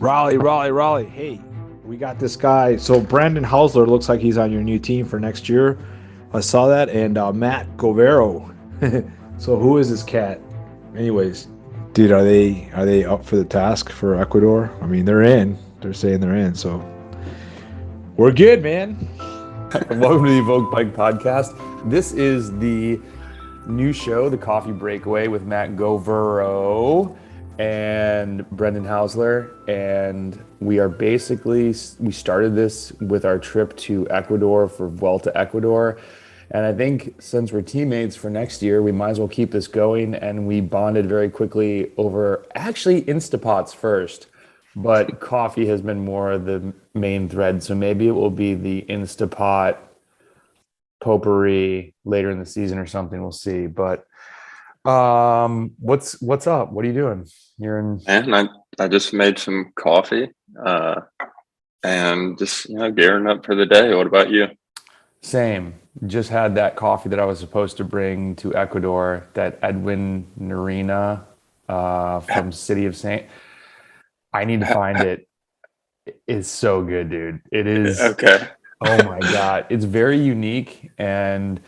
Raleigh. Hey, we got this guy. So Brandon Hausler looks like he's on your new team for next year. I saw that, and Matt Govero. So who is this cat? Anyways, dude, are they up for the task for Ecuador? I mean, they're in. They're saying they're in. So we're good, man. Welcome to the EVOQ.BIKE podcast. This is the new show, the Coffee Breakaway with Matt Govero and Brendan Hausler. And we started this with our trip to Ecuador for Vuelta Ecuador. And I think since we're teammates for next year, we might as well keep this going. And we bonded very quickly over actually Instapots first, but coffee has been more the main thread. So maybe it will be the Instapot potpourri later in the season or something. We'll see. But what's up? What are you doing? You're in. And I just made some coffee and just gearing up for the day. What about you? Same. Just had that coffee that I was supposed to bring to Ecuador, that Edwin Norena from City of Saint. I need to find it. It's so good, dude. It is. Okay. Oh my God. It's very unique, and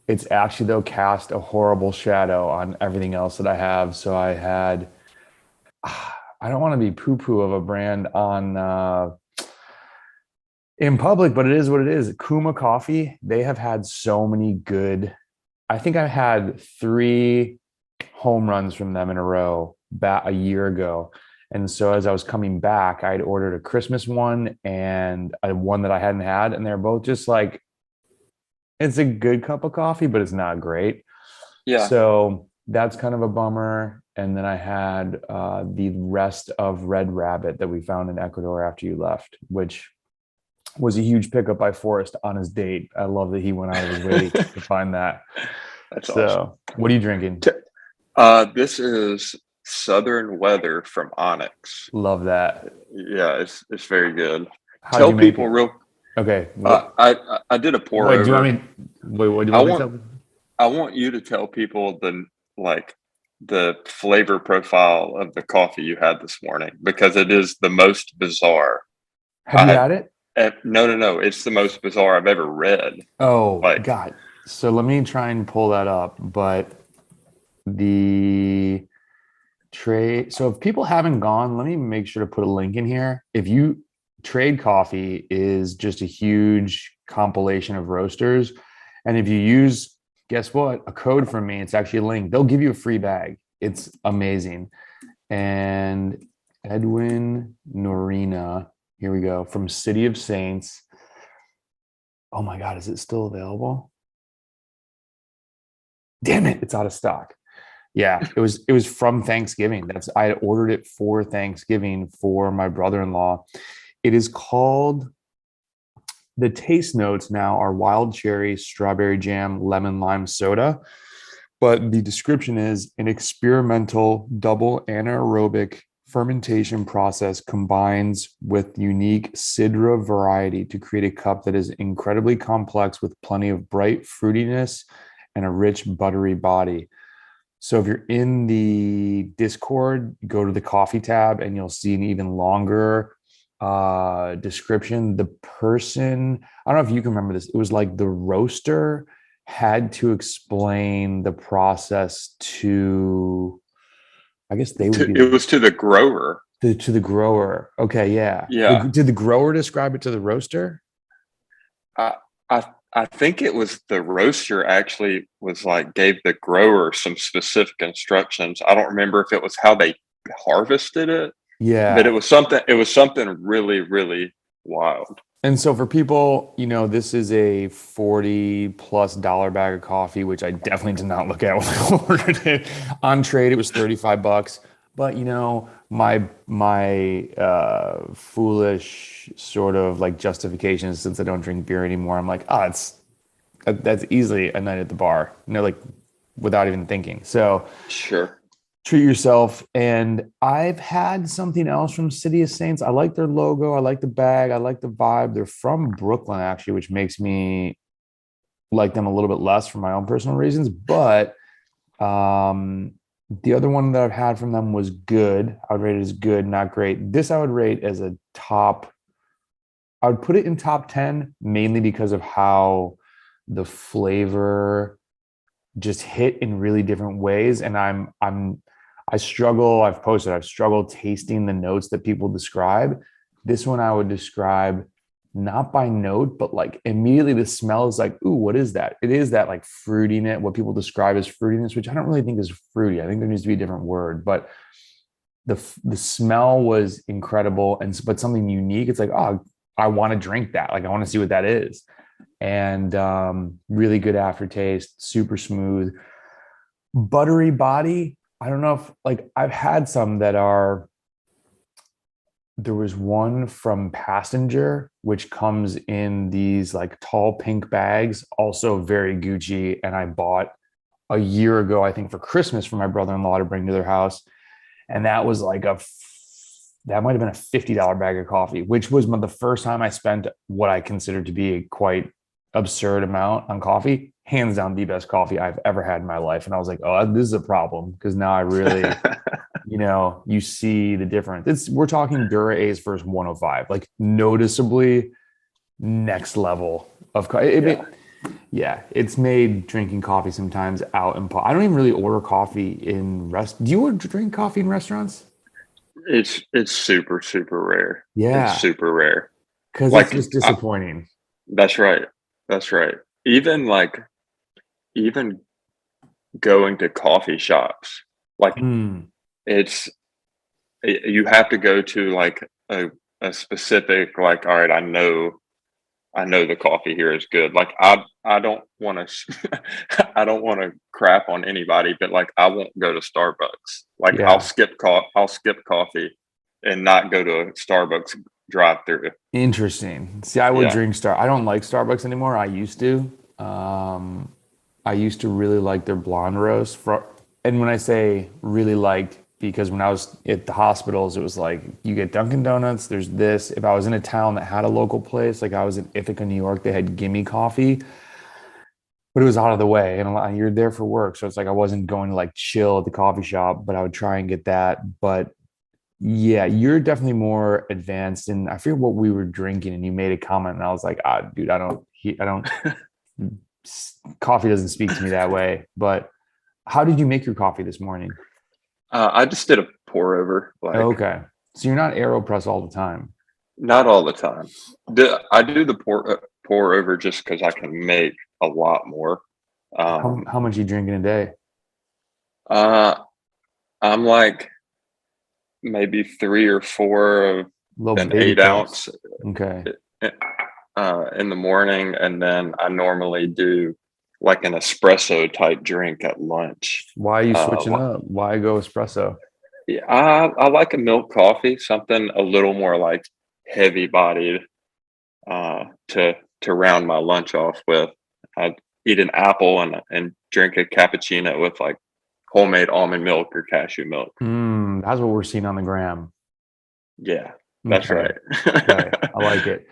it's actually though cast a horrible shadow on everything else that I have. So I don't want to be poo-poo of a brand on in public, but it is what it is. Kuma Coffee, they have had so many good. I think I had 3 home runs from them in a row a year ago. And so as I was coming back, I'd ordered a Christmas one and one that I hadn't had. And they're both just like, it's a good cup of coffee, but it's not great. Yeah. So that's kind of a bummer. And then I had the rest of Red Rabbit that we found in Ecuador after you left, which was a huge pickup by Forrest on his date. I love that he went out of his way to find that. That's so awesome. What are you drinking? This is Southern Weather from Onyx. Love that. Yeah, it's very good. How'd Tell you make people it? real. Okay. I did a pour Wait, over. do you want me? Wait, what do you want me to tell? I want you to tell people the flavor profile of the coffee you had this morning, because it is the most bizarre. Have you had it? No. It's the most bizarre I've ever read. Oh, God. So let me try and pull that up. But the trade. So if people haven't gone, let me make sure to put a link in here. If you Trade Coffee is just a huge compilation of roasters. And if you use, guess what? A code from me, it's actually a link. They'll give you a free bag. It's amazing. And Edwin Norena, here we go, from City of Saints. Oh my God, is it still available? Damn it, it's out of stock. Yeah, it was from Thanksgiving. I ordered it for Thanksgiving for my brother-in-law. It is called, the taste notes now are wild cherry, strawberry jam, lemon lime soda. But the description is an experimental double anaerobic fermentation process combines with unique Sidra variety to create a cup that is incredibly complex with plenty of bright fruitiness and a rich buttery body. So if you're in the Discord, go to the coffee tab and you'll see an even longer description. The person, I don't know if you can remember this, it was like the roaster had to explain the process to, I guess they would be. It was to the grower. To the grower. Okay, yeah. Yeah. Did the grower describe it to the roaster? I think it was the roaster actually gave the grower some specific instructions. I don't remember if it was how they harvested it. Yeah. But it was something really, really wild. And so for people, this is a $40+ bag of coffee, which I definitely did not look at when I ordered it. On trade, it was $35. But my foolish sort of like justification, since I don't drink beer anymore, I'm like, that's easily a night at the bar, like without even thinking. So sure. Treat yourself. And I've had something else from City of Saints. I like their logo. I like the bag. I like the vibe. They're from Brooklyn, actually, which makes me like them a little bit less for my own personal reasons. But The other one that I've had from them was good. I would rate it as good, not great. This I would rate as a top. I would put it in top 10 mainly because of how the flavor just hit in really different ways. And I struggle, I've struggled tasting the notes that people describe. This one I would describe not by note, but like immediately the smell is like, ooh, what is that? It is that like fruitiness, what people describe as fruitiness, which I don't really think is fruity. I think there needs to be a different word, but the smell was incredible, and but something unique. It's like, oh, I want to drink that. Like I want to see what that is. And really good aftertaste, super smooth, buttery body. I don't know if like I've had some that are. There was one from Passenger, which comes in these like tall pink bags, also very Gucci. And I bought a year ago, I think for Christmas for my brother-in-law to bring to their house. And that was like that might've been a $50 bag of coffee, which was the first time I spent what I considered to be a quite absurd amount on coffee. Hands down, the best coffee I've ever had in my life. And I was like, oh, this is a problem, because now I really, you see the difference. We're talking Dura A's versus 105, like noticeably next level of coffee. Yeah, it's made drinking coffee sometimes out in. I don't even really order coffee in Do you drink coffee in restaurants? It's super, super rare. Yeah, It's super rare. because it's Like just disappointing. that's right. That's right. Even going to coffee shops, like Mm, you have to go to like a specific, like, all right, I know the coffee here is good. Like I don't want to I don't want to crap on anybody, but like I won't go to Starbucks. Like yeah, I'll skip coffee and not go to a Starbucks drive through. interesting. See, I would Yeah. drink I don't like Starbucks anymore. I used to. I used to really like their blonde roast. And when I say really liked, because when I was at the hospitals, it was like you get Dunkin' Donuts. There's this. If I was in a town that had a local place, like I was in Ithaca, New York, they had Gimme Coffee, but it was out of the way, and you're there for work, so it's like I wasn't going to like chill at the coffee shop, but I would try and get that. But yeah, you're definitely more advanced, and I forget what we were drinking, and you made a comment, and I was like, ah, dude, I don't. Coffee doesn't speak to me that way. But how did you make your coffee this morning? I just did a pour over, like Okay, so you're not AeroPress all the time. not all the time. I do the pour over just because I can make a lot more. How much are you drinking a day? Uh, I'm like maybe 3 or 4 of Little an baby eight cups. ounce Okay. in the morning, and then I normally do like an espresso type drink at lunch. Why are you switching Uh, up? Why go espresso? yeah, I like a milk coffee, something a little more like heavy bodied to round my lunch off with. I eat an apple and drink a cappuccino with like homemade almond milk or cashew milk. That's what we're seeing on the gram. Yeah, that's Okay. right. Okay. I like it.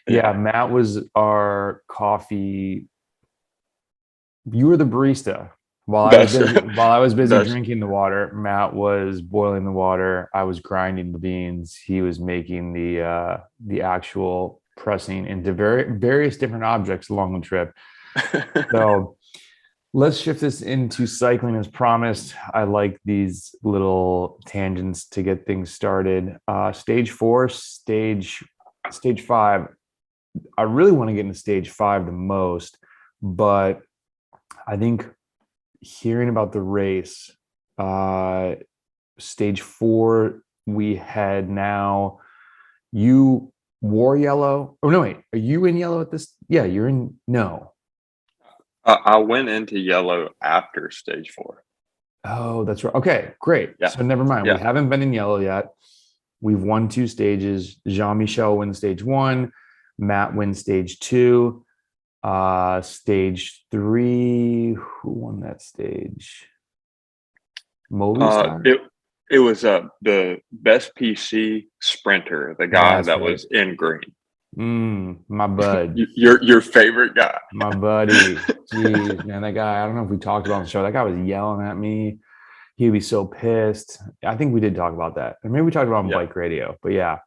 Yeah, Yeah, Matt was our coffee. You were the barista. that's While I was busy that's drinking the water, Matt was boiling the water. I was grinding the beans. He was making the actual pressing into various different objects along the trip. So let's shift this into cycling as promised. I like these little tangents to get things started. Stage 4, stage 5. I really want to get into stage 5 the most, but I think hearing about the race, stage 4, we had now. You wore yellow. Oh no, wait, are you in yellow at this? Yeah, you're in. No. I went into yellow after stage 4. Oh, that's right. Okay, great. Yeah, So never mind. We yeah. haven't been in yellow yet. We've won 2 stages. Jean-Michel wins stage 1. Matt wins stage 2. Stage 3. Who won that stage? Uh, Movistar. it it was the best PC sprinter, the guy That's that right. was in green. My bud, Your favorite guy. my buddy. Jeez, man, that guy. I don't know if we talked about on the show. That guy was yelling at me. he'd be so pissed. I think we did talk about that. Or maybe we talked about it on Yeah. bike radio, but yeah.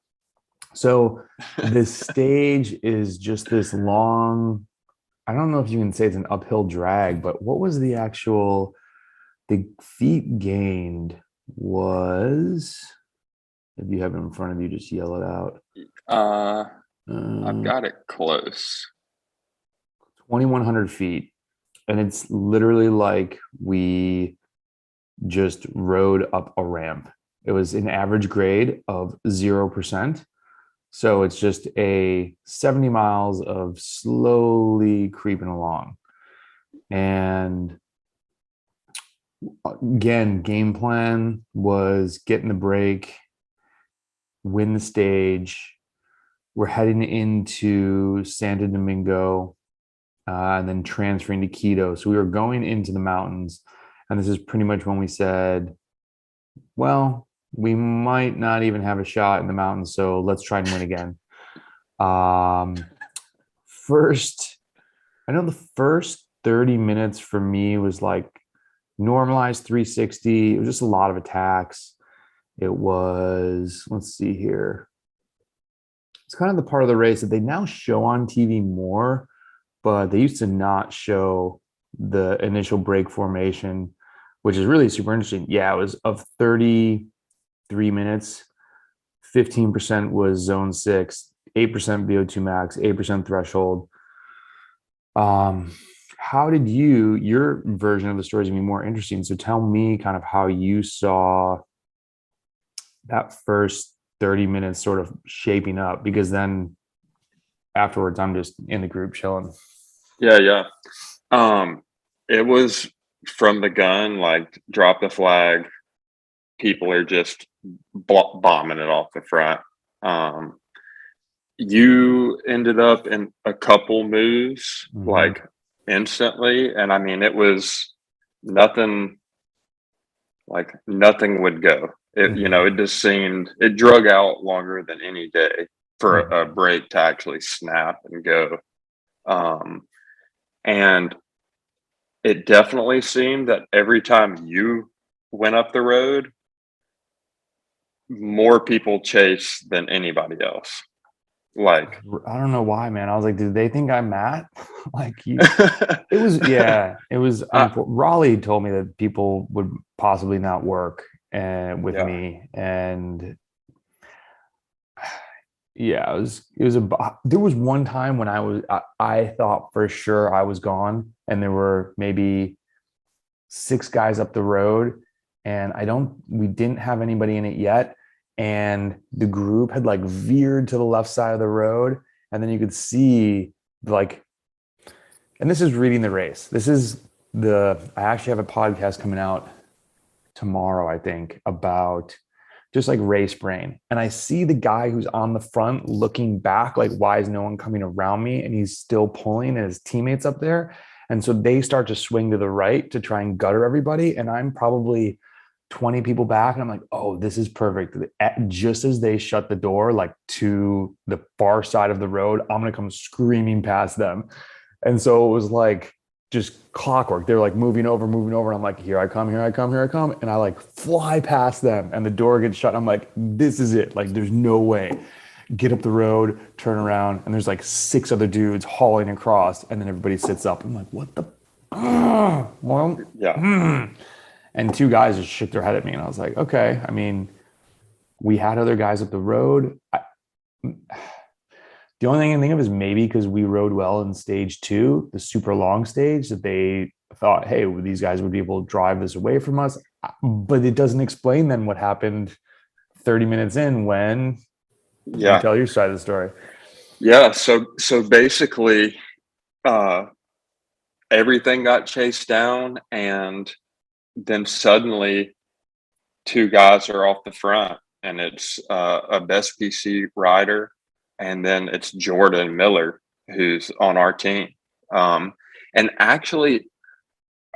So the stage is just this long, I don't know if you can say it's an uphill drag, but what was the feet gained was, if you have it in front of you, just yell it out. I've got it close. 2,100 feet. And it's literally like we just rode up a ramp. It was an average grade of 0%. So it's just a 70 miles of slowly creeping along. And again, game plan was get in the break, win the stage. We're heading into Santo Domingo and then transferring to Quito. So we were going into the mountains. And this is pretty much when we said, well, we might not even have a shot in the mountains, so let's try and win again. First, I know the first 30 minutes for me was like normalized 360. It was just a lot of attacks. It was, let's see here. It's kind of the part of the race that they now show on TV more, but they used to not show the initial break formation, which is really super interesting. Yeah, it was of 33 minutes, 15% was zone 6, 8% VO2 max, 8% threshold. How did your version of the story is going to be more interesting. So tell me kind of how you saw that first 30 minutes sort of shaping up, because then afterwards I'm just in the group chilling. Yeah. It was from the gun, like drop the flag. People are just bombing it off the front. You ended up in a couple moves, like instantly. And I mean, it was nothing, like nothing would go. It, it just seemed, it drug out longer than any day for a break to actually snap and go. And it definitely seemed that every time you went up the road, more people chased than anybody else. Like, I don't know why, man. I was like, did they think I'm Matt? It was Raleigh told me that people would possibly not work with me. And yeah, there was one time when I thought for sure I was gone, and there were maybe 6 guys up the road, and we didn't have anybody in it yet. And the group had like veered to the left side of the road, and then you could see and this is reading the race. I actually have a podcast coming out tomorrow, I think, about just like race brain. And I see the guy who's on the front looking back, like, why is no one coming around me? And he's still pulling, and his teammates up there. And so they start to swing to the right to try and gutter everybody. And I'm probably 20 people back. And I'm like, oh, this is perfect. Just as they shut the door, like to the far side of the road, I'm going to come screaming past them. And so it was like just clockwork. They're like moving over. And I'm like, here I come. And I like fly past them, and the door gets shut. I'm like, this is it. Like, there's no way. Get up the road, turn around, and there's like 6 other dudes hauling across, and then everybody sits up. I'm like, what the? And 2 guys just shook their head at me, and I was like, okay. I mean, we had other guys up the road. The only thing I can think of is maybe because we rode well in stage 2, the super long stage, that they thought, hey, these guys would be able to drive this away from us. But it doesn't explain then what happened 30 minutes in when you tell your side of the story. Yeah. So basically, everything got chased down, and then suddenly 2 guys are off the front, and it's a best PC rider. And then it's Jordan Miller, who's on our team. And actually,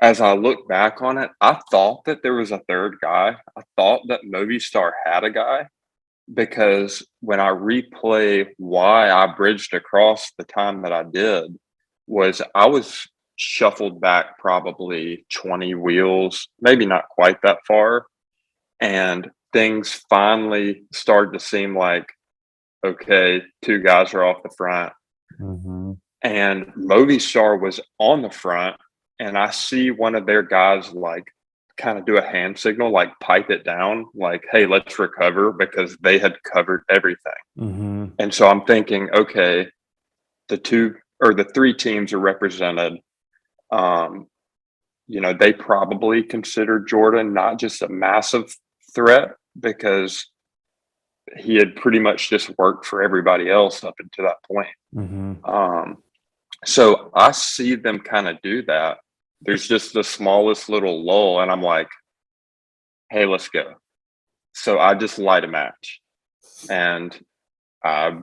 as I look back on it, I thought that there was a third guy. I thought that Movistar had a guy, because when I replay why I bridged across the time that I did, was I was shuffled back probably 20 wheels, maybe not quite that far. And things finally started to seem like, okay, two guys are off the front. Mm-hmm. And Movistar was on the front. And I see one of their guys like kind of do a hand signal, like pipe it down, like, hey, let's recover, because they had covered everything. Mm-hmm. And so I'm thinking, okay, the three teams are represented. They probably consider Jordan not just a massive threat, because he had pretty much just worked for everybody else up until that point. Mm-hmm. So I see them kind of do that. There's just the smallest little lull, and I'm like, hey, let's go. So I just light a match and I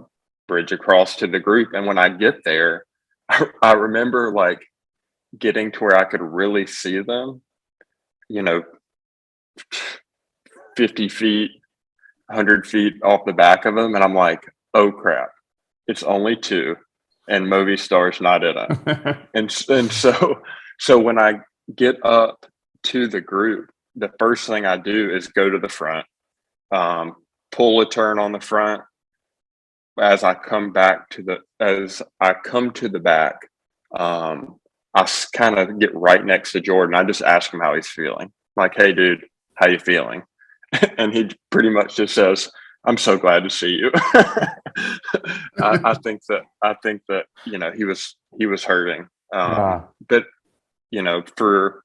bridge across to the group. And when I get there, I remember like getting to where I could really see them, 50 feet, 100 feet off the back of them. And I'm like, oh crap, it's only two and Movistar's not in it. and so when I get up to the group, the first thing I do is go to the front, pull a turn on the front. As I come to the back, I kind of get right next to Jordan. I just ask him how he's feeling. I'm like, hey, dude, how you feeling? And he pretty much just says, I'm so glad to see you. I think that he was hurting. But for,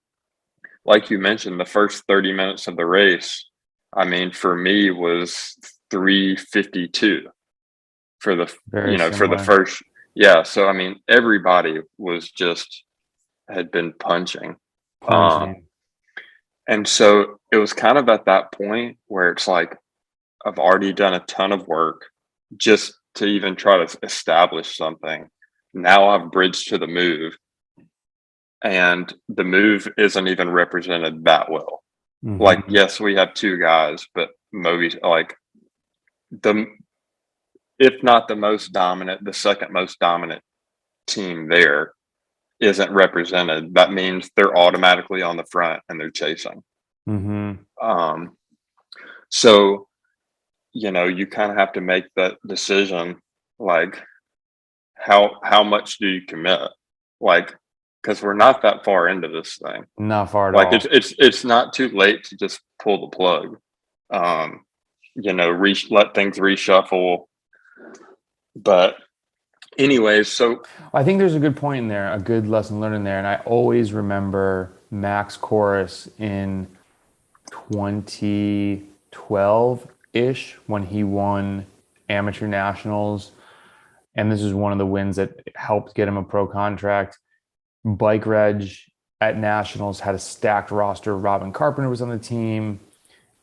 like you mentioned, the first 30 minutes of the race, I mean, for me was 3:52 for the for the first. Yeah, so I mean, everybody had been punching. And so it was kind of at that point where it's like, I've already done a ton of work just to even try to establish something. Now I've bridged to the move, and the move isn't even represented that well. Mm-hmm. Like, yes, we have two guys, but if not the most dominant, the second most dominant team there isn't represented. That means they're automatically on the front and they're chasing. Mm-hmm. So, you kind of have to make that decision, like how much do you commit? Like, because we're not that far into this thing. Not far at all. Like it's not too late to just pull the plug. Let things reshuffle. But anyways, so I think there's a good point in there, a good lesson learned in there. And I always remember Max Korus in 2012-ish when he won amateur nationals. And this is one of the wins that helped get him a pro contract. Bike Reg at nationals had a stacked roster. Robin Carpenter was on the team.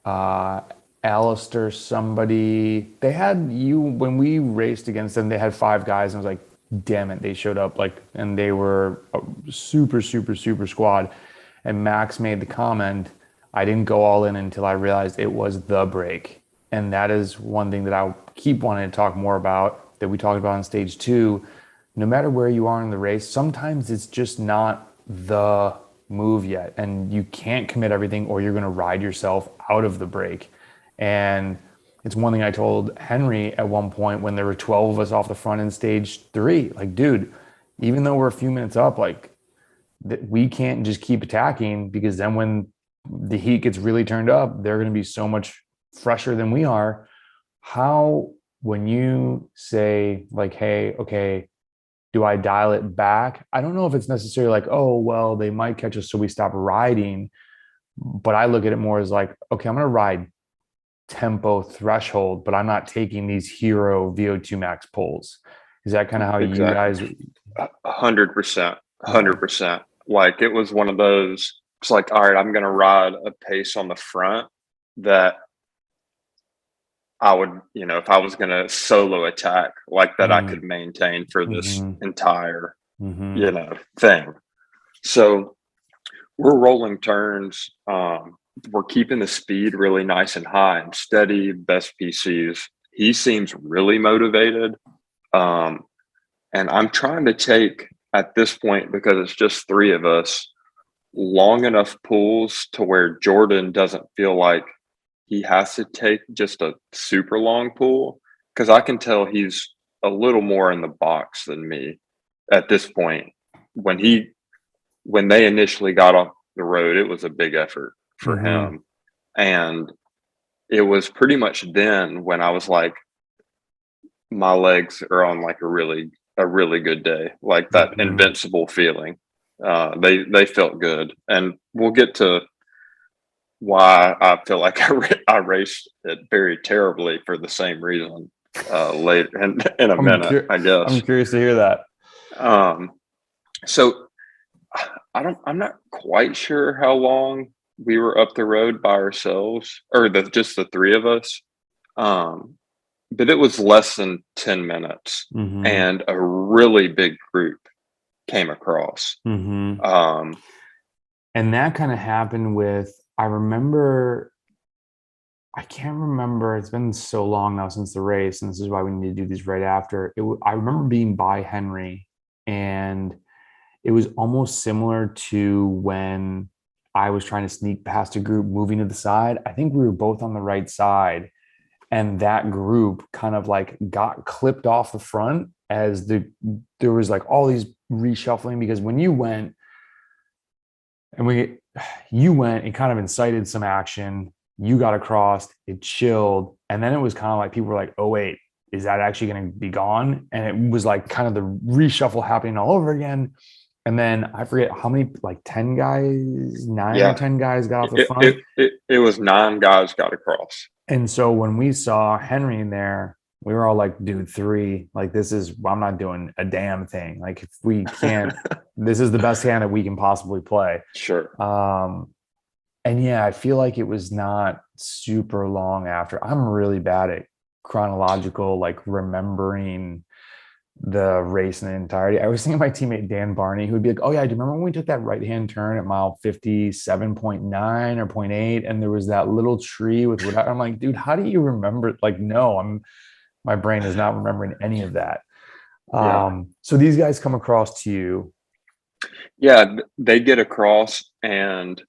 Alistair, somebody. They had when we raced against them, they had 5 guys. And I was like, damn it, they showed up and they were a super, super, super squad. And Max made the comment, I didn't go all in until I realized it was the break. And that is one thing that I keep wanting to talk more about, that we talked about on stage 2. No matter where you are in the race, sometimes it's just not the move yet. And you can't commit everything or you're going to ride yourself out of the break. And it's one thing I told Henry at one point when there were 12 of us off the front in stage 3. Like, dude, even though we're a few minutes up, we can't just keep attacking, because then when the heat gets really turned up, they're going to be so much fresher than we are. How, when you say like, hey, okay, do I dial it back? I don't know if it's necessarily like, oh, well, they might catch us, so we stop riding. But I look at it more as like, okay, I'm going to ride tempo threshold, but I'm not taking these hero VO2 max pulls. Is that kind of how you guys? 100%. Like, it was one of those, it's like, all right, I'm going to ride a pace on the front that I would, if I was going to solo attack like that, I could maintain for this entire, thing. So we're rolling turns. We're keeping the speed really nice and high and steady, best PCs. He seems really motivated. And I'm trying to take at this point, because it's just three of us, long enough pulls to where Jordan doesn't feel like he has to take just a super long pull, because I can tell he's a little more in the box than me at this point. When they initially got off the road, it was a big effort for him. And it was pretty much then when I was like, my legs are on like a really good day, like that invincible feeling. They felt good, and we'll get to why I feel like I raced it very terribly for the same reason later in a minute, I guess. I'm curious to hear that. So I'm not quite sure how long we were up the road by ourselves, or just the three of us. But it was less than 10 minutes, and a really big group came across. And that kind of happened with, I can't remember, it's been so long now since the race, and this is why we need to do these right after. I remember being by Henry, and it was almost similar to when I was trying to sneak past a group moving to the side. I think we were both on the right side, and that group kind of like got clipped off the front as there was like all these reshuffling, because when you went, it kind of incited some action. You got across, it chilled, and then it was kind of like people were like, oh wait, is that actually going to be gone? And it was like kind of the reshuffle happening all over again. And then I forget how many, like 10 guys, 9 or 10 guys got off the front. It was 9 guys got across. And so when we saw Henry in there, we were all like, dude, 3, like I'm not doing a damn thing. Like if we can't, this is the best hand that we can possibly play. Sure. And yeah, I feel like it was not super long after. I'm really bad at chronological, like remembering the race in the entirety. I was thinking of my teammate Dan Barney, who would be like, oh yeah, do you remember when we took that right-hand turn at mile 57.9 or 0.8, and there was that little tree with whatever? I'm like, dude, how do you remember? Like, no, my brain is not remembering any of that. So these guys come across to you. Yeah, they get across, and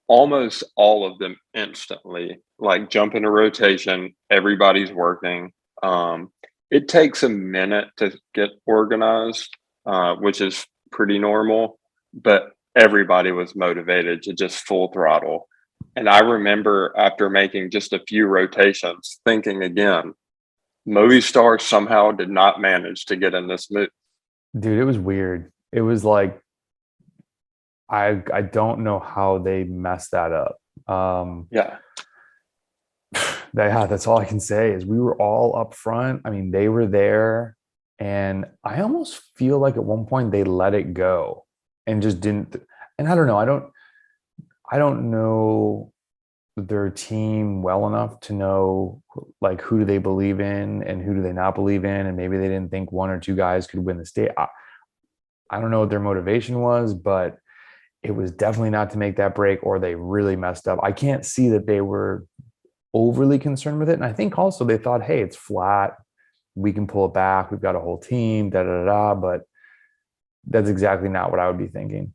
almost all of them instantly like jump into rotation. Everybody's working. It takes a minute to get organized, which is pretty normal, but everybody was motivated to just full throttle. And I remember after making just a few rotations thinking again, Movistar somehow did not manage to get in this move. Dude, it was weird. It was like, I don't know how they messed that up. That's all I can say is we were all up front. I mean, they were there, and I almost feel like at one point they let it go and just didn't. And I don't know. I don't know their team well enough to know like who do they believe in and who do they not believe in, and maybe they didn't think 1 or 2 guys could win the state. I don't know what their motivation was, but it was definitely not to make that break, or they really messed up. I can't see that they were overly concerned with it. And I think also they thought, hey, it's flat, we can pull it back, we've got a whole team, but that's exactly not what I would be thinking.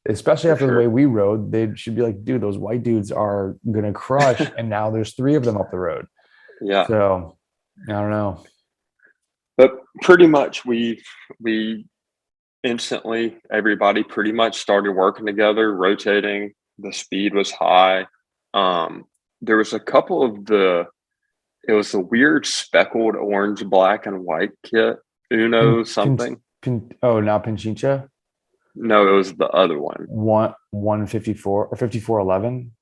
Especially after the way we rode, they should be like, dude, those white dudes are gonna crush. And now there's 3 of them up the road. So I don't know, but pretty much we instantly, everybody pretty much started working together, rotating. The speed was high. There was a couple of it was the weird speckled orange, black, and white kit. Uno something. Not Pinchicha? No, it was the other one. 154 or 5411.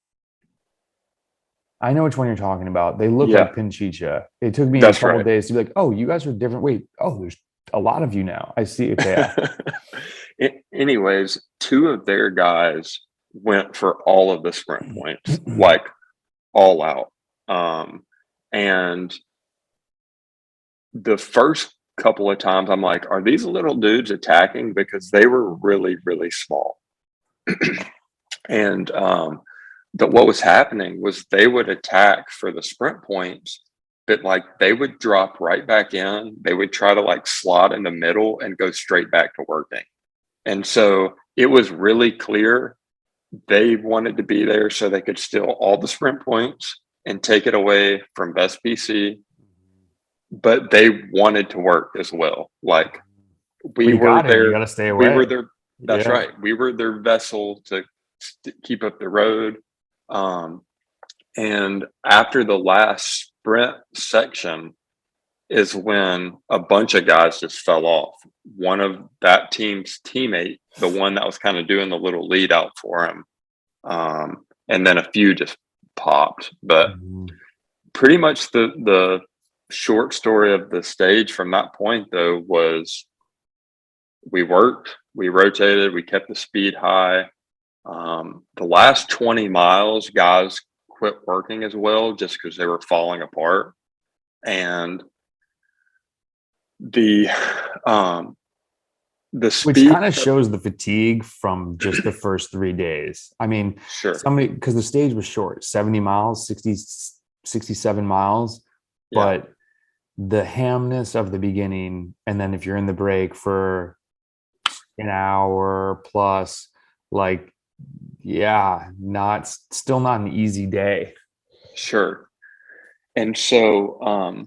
I know which one you're talking about. They look like Pinchicha. It took me a couple of days to be like, oh, you guys are different. Wait, there's a lot of you now. I see. Okay. Anyways, 2 of their guys went for all of the sprint points, like all out. And the first couple of times I'm like, are these little dudes attacking? Because they were really, really small. And what was happening was they would attack for the sprint points, but like they would drop right back in. They would try to like slot in the middle and go straight back to working. And so it was really clear they wanted to be there so they could steal all the sprint points and take it away from best PC, but they wanted to work as well. Like we you were got it. You there, got to stay we away. were their, that's Yeah. right. We were their vessel to keep up the road. And after the last sprint section is when a bunch of guys just fell off. One of that team's teammate, the one that was kind of doing the little lead out for him, and then a few just popped. But pretty much the short story of the stage from that point, though, was we worked, we rotated, we kept the speed high. The last 20 miles, guys quit working as well just because they were falling apart. And the speed, which kind of shows the fatigue from just the first 3 days. I mean, sure, because the stage was short, 70 miles, 67 miles, yeah, but the hamness of the beginning, and then if you're in the break for an hour plus, like, yeah, still not an easy day. sure. And so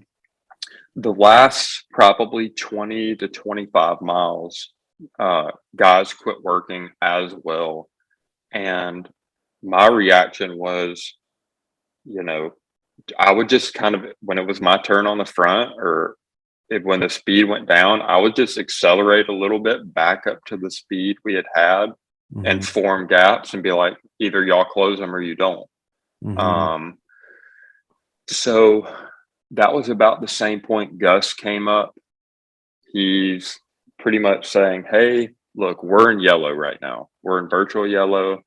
the last probably 20 to 25 miles, guys quit working as well. And my reaction was, you know, I would just kind of, when it was my turn on the front, or when the speed went down, I would just accelerate a little bit back up to the speed we had and form gaps and be like, either y'all close them or you don't. So that was about the same point Gus came up. He's pretty much saying, hey, look, we're in yellow right now. We're in virtual yellow.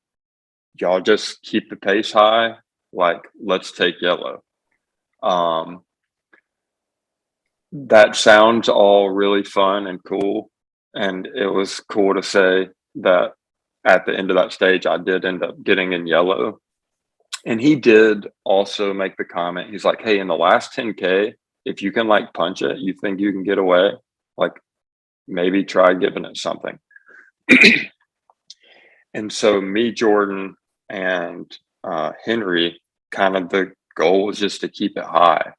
Y'all just keep the pace high. Like, let's take yellow. That sounds all really fun and cool. And it was cool to say that at the end of that stage, I did end up getting in yellow. And he did also make the comment. He's like, hey, in the last 10K, if you can like punch it, you think you can get away, like maybe try giving it something. And so me, Jordan, and Henry, kind of the goal was just to keep it high.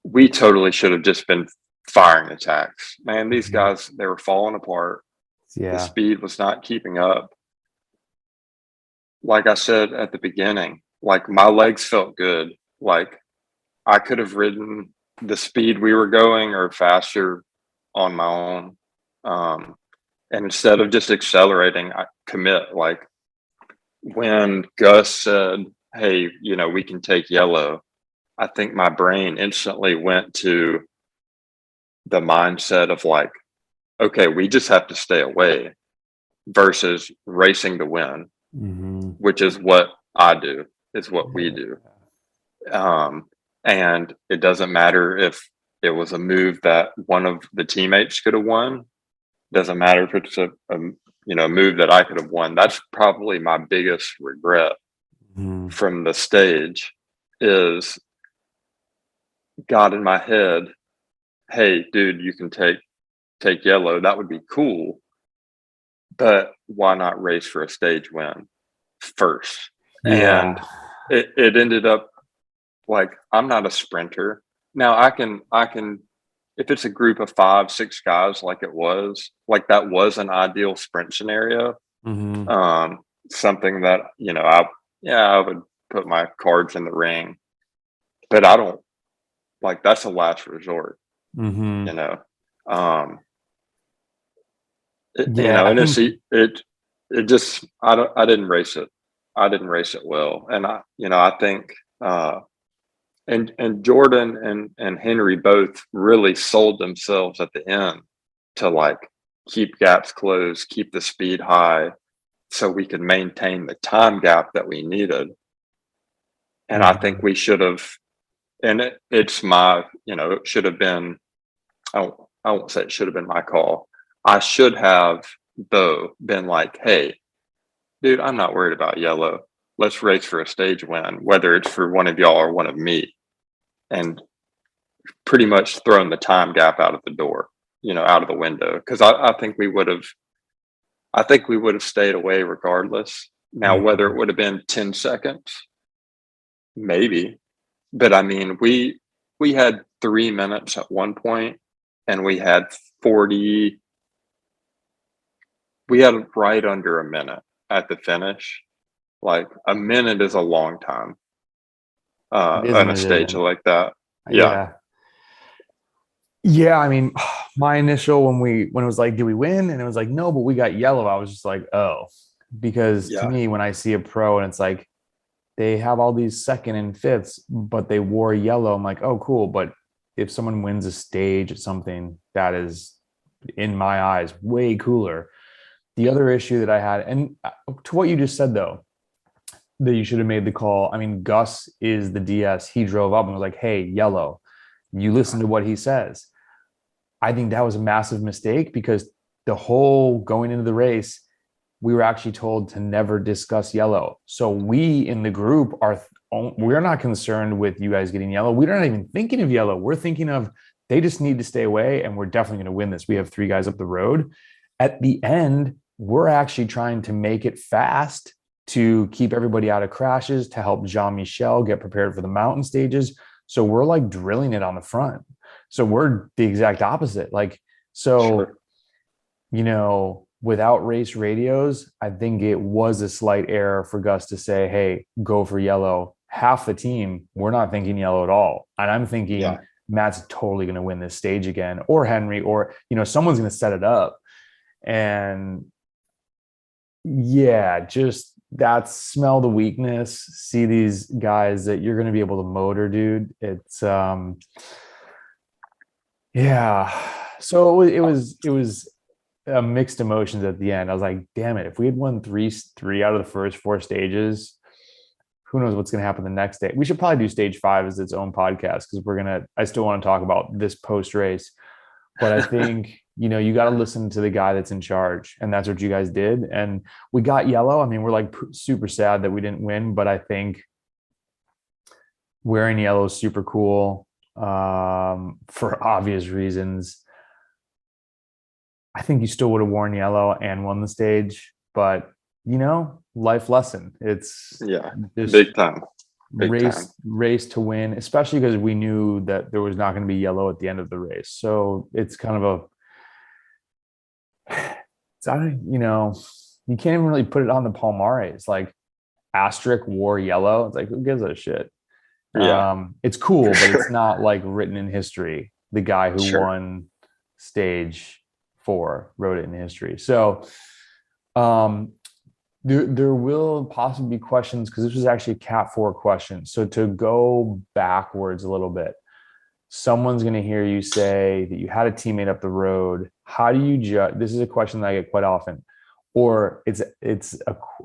We totally should have just been firing attacks. Man, these guys, they were falling apart. Yeah. The speed was not keeping up. Like I said at the beginning, like my legs felt good. Like I could have ridden the speed we were going or faster on my own. And instead of just accelerating, I commit. Like when Gus said, hey, we can take yellow, I think my brain instantly went to the mindset of like, okay, we just have to stay away versus racing to win, which is what I do, is what we do. And it doesn't matter if it was a move that one of the teammates could have won. Doesn't matter if it's a move that I could have won. That's probably my biggest regret from the stage, is got in my head, hey, dude, you can take yellow. That would be cool. But why not race for a stage win first? Yeah. And it ended up like, I'm not a sprinter. Now I can, if it's a group of 5-6 guys, like it was, like that was an ideal sprint scenario. Something that, I would put my cards in the ring, but I don't, like, that's a last resort, and it just, I didn't race it. I didn't race it well. And I think, and Jordan and Henry both really sold themselves at the end to like keep gaps closed, keep the speed high, so we could maintain the time gap that we needed. And I think we should have, and it's my, it should have been, I won't say it should have been my call. I should have, though, been like, hey, dude, I'm not worried about yellow. let's race for a stage win, whether it's for one of y'all or one of me, and pretty much thrown the time gap out of the door, out of the window. Because I think we would have stayed away regardless. Now, whether it would have been 10 seconds, maybe, but I mean, we had 3 minutes at one point, and we had right under a minute at the finish. Like, a minute is a long time on a stage like that. Yeah. Yeah, I mean, my initial when it was like, did we win? And it was like, no, but we got yellow. I was just like, oh, because to me, when I see a pro and it's like they have all these second and fifths, but they wore yellow, I'm like, oh, cool. But if someone wins a stage at something, that is, in my eyes, way cooler. The other issue that I had, and to what you just said though, that you should have made the call. I mean, Gus is the DS. He drove up and was like, hey, yellow. You listen to what he says. I think that was a massive mistake, because the whole going into the race, we were actually told to never discuss yellow. So we in the group we're not concerned with you guys getting yellow. We're not even thinking of yellow. We're thinking of, they just need to stay away, and we're definitely going to win this. We have 3 guys up the road. At the end, we're actually trying to make it fast to keep everybody out of crashes, to help Jean-Michel get prepared for the mountain stages. So we're like drilling it on the front. So we're the exact opposite. Like, so, without race radios, I think it was a slight error for Gus to say, hey, go for yellow. Half the team, we're not thinking yellow at all. And I'm thinking Matt's totally going to win this stage again, or Henry, or, someone's going to set it up. And just that, smell the weakness, see these guys that you're going to be able to motor, dude. It's, so it was mixed emotions at the end. I was like, damn it, if we had won three out of the first 4 stages, who knows what's going to happen the next day. We should probably do stage 5 as its own podcast, because I still want to talk about this post race, but I think you got to listen to the guy that's in charge, and that's what you guys did. And we got yellow. I mean, we're like super sad that we didn't win, but I think wearing yellow is super cool, for obvious reasons. I think you still would have worn yellow and won the stage, but life lesson. It's big time. Race to win, especially because we knew that there was not going to be yellow at the end of the race. So it's kind of you can't even really put it on the Palmares. Like, asterisk wore yellow. It's like, who gives a shit? It's cool, but it's not like written in history. The guy who won stage 4 wrote it in history. So there will possibly be questions, because this was actually a Cat 4 question. So to go backwards a little bit, someone's going to hear you say that you had a teammate up the road. How do you judge? This is a question that I get quite often, or it's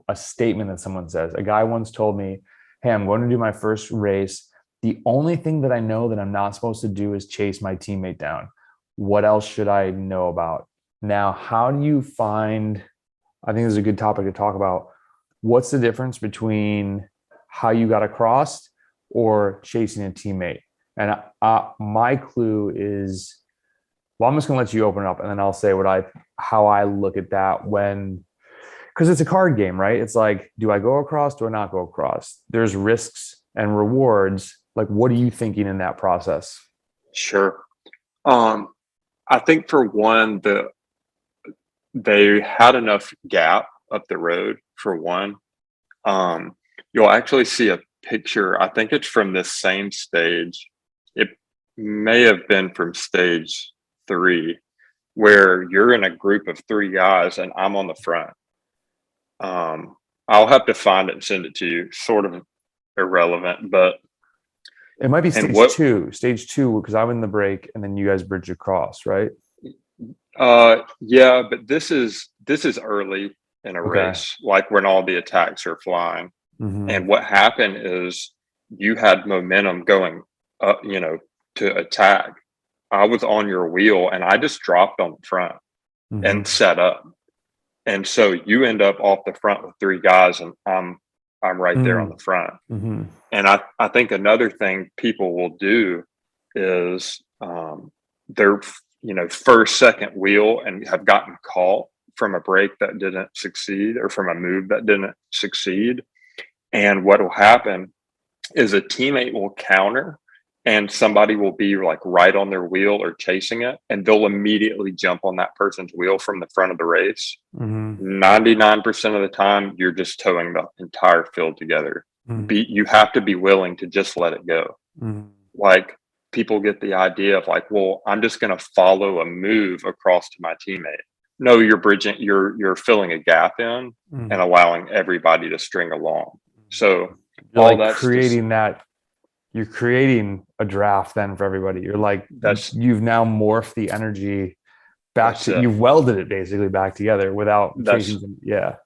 a statement that someone says. A guy once told me, hey, I'm going to do my first race. The only thing that I know that I'm not supposed to do is chase my teammate down. What else should I know about? Now, how do you find, I think this is a good topic to talk about, what's the difference between how you got across or chasing a teammate? And my clue is, well, I'm just going to let you open it up, and then I'll say how I look at that because it's a card game, right? It's like, do I go across? Do I not go across? There's risks and rewards. Like, what are you thinking in that process? Sure. I think for one, they had enough gap up the road for one. You'll actually see a picture. I think it's from this same stage. It may have been from stage 3, where you're in a group of 3 guys and I'm on the front. I'll have to find it and send it to you. Sort of irrelevant, but it might be stage 2, because I'm in the break and then you guys bridge across, right? Yeah, but this is early in a race, like when all the attacks are flying. Mm-hmm. And what happened is you had momentum going up, to attack. I was on your wheel and I just dropped on the front and set up. And so you end up off the front with 3 guys, and I'm I'm right there on the front. And I think another thing people will do is their first, second wheel and have gotten caught from a break that didn't succeed or from a move that didn't succeed. And what will happen is a teammate will counter and somebody will be like right on their wheel or chasing it, and they'll immediately jump on that person's wheel from the front of the race. 99% of the time, you're just towing the entire field together. You have to be willing to just let it go. Like, people get the idea of like, well, I'm just going to follow a move across to my teammate. No, you're bridging, you're filling a gap in and allowing everybody to string along. So you're all like that's creating that. You're creating a draft then for everybody. You're like, you've now morphed the energy back to, you've welded it basically back together without chasing them. Yeah.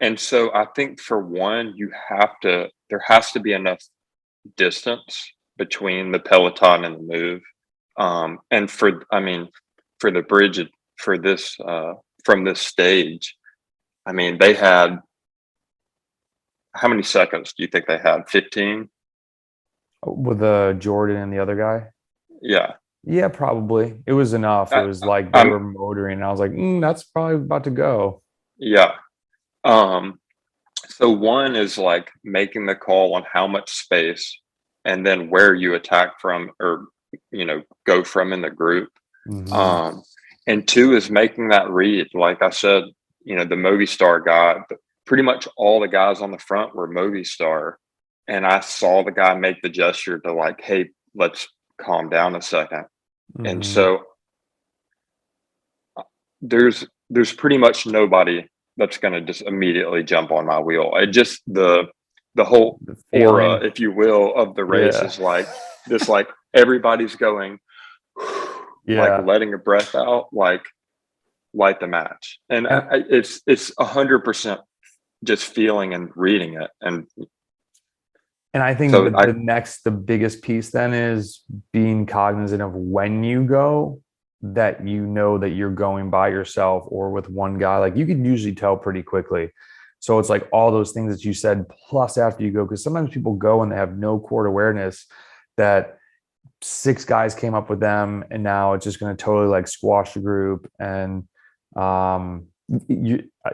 And so I think for one, there has to be enough distance between the peloton and the move. And for the bridge for this, from this stage, I mean, they had, how many seconds do you think they had? 15? With Jordan and the other guy? Yeah, probably. It was enough. It was like they were motoring. And I was like, that's probably about to go. Yeah. So one is like making the call on how much space and then where you attack from or, go from in the group. And two is making that read. Like I said, the Movistar guy, pretty much all the guys on the front were Movistar. And I saw the guy make the gesture to like, hey, let's calm down a second. And so there's pretty much nobody that's going to just immediately jump on my wheel. It just, the whole aura, if you will, of the race is like this, like everybody's going, like letting a breath out, like light the match. And it's 100% just feeling and reading it. And I think the biggest piece then is being cognizant of when you go, that that you're going by yourself or with one guy. Like, you can usually tell pretty quickly. So it's like all those things that you said, plus after you go, because sometimes people go and they have no court awareness that 6 guys came up with them, and now it's just going to totally like squash the group. And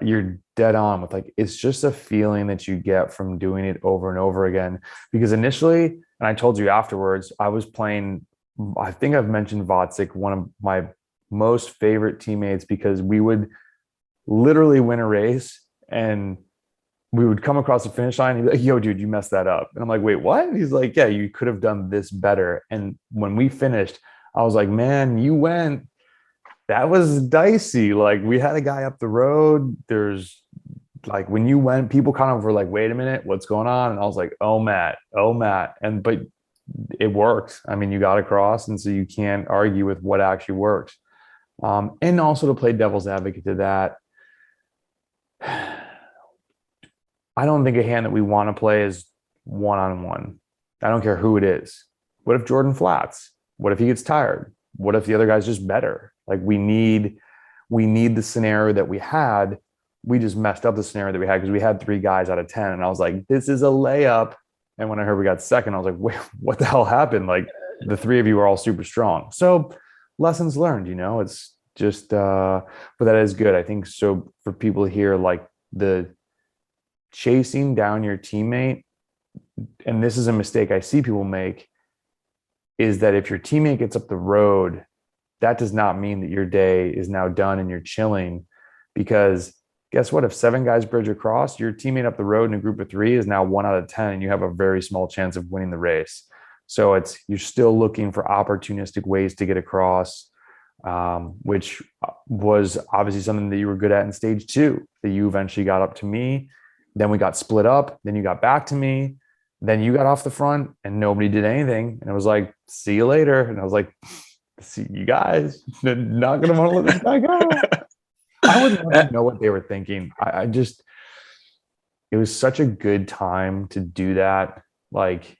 you're dead on with like, it's just a feeling that you get from doing it over and over again. Because initially, and I told you afterwards, I was playing, I think I've mentioned Vatzik, one of my most favorite teammates, because we would literally win a race and we would come across the finish line and he'd be like, yo, dude, you messed that up. And I'm like, wait, what? And he's like, yeah, you could have done this better. And when we finished, I was like, man, that was dicey. Like, we had a guy up the road. There's like, when you went, people kind of were like, wait a minute, what's going on? And I was like, oh, Matt. But it worked. I mean, you got across. And so you can't argue with what actually works. And also, to play devil's advocate to that, I don't think a hand that we want to play is one-on-one. I don't care who it is. What if Jordan flats? What if he gets tired? What if the other guy's just better? Like, we need the scenario that we had. We just messed up the scenario that we had because we had 3 guys out of 10. And I was like, this is a layup. And when I heard we got second, I was like, wait, what the hell happened? Like, the 3 of you are all super strong. So lessons learned, it's just, but that is good. I think so for people here, like the chasing down your teammate, and this is a mistake I see people make, is that if your teammate gets up the road, that does not mean that your day is now done and you're chilling, because guess what? If 7 guys bridge across, your teammate up the road in a group of 3 is now 1 out of 10, and you have a very small chance of winning the race. So you're still looking for opportunistic ways to get across, which was obviously something that you were good at in stage 2, that you eventually got up to me. Then we got split up. Then you got back to me. Then you got off the front and nobody did anything. And I was like, see you later. And I was like, see you guys. Not going to want to let this guy go. I wouldn't want to know what they were thinking. It was such a good time to do that. Like,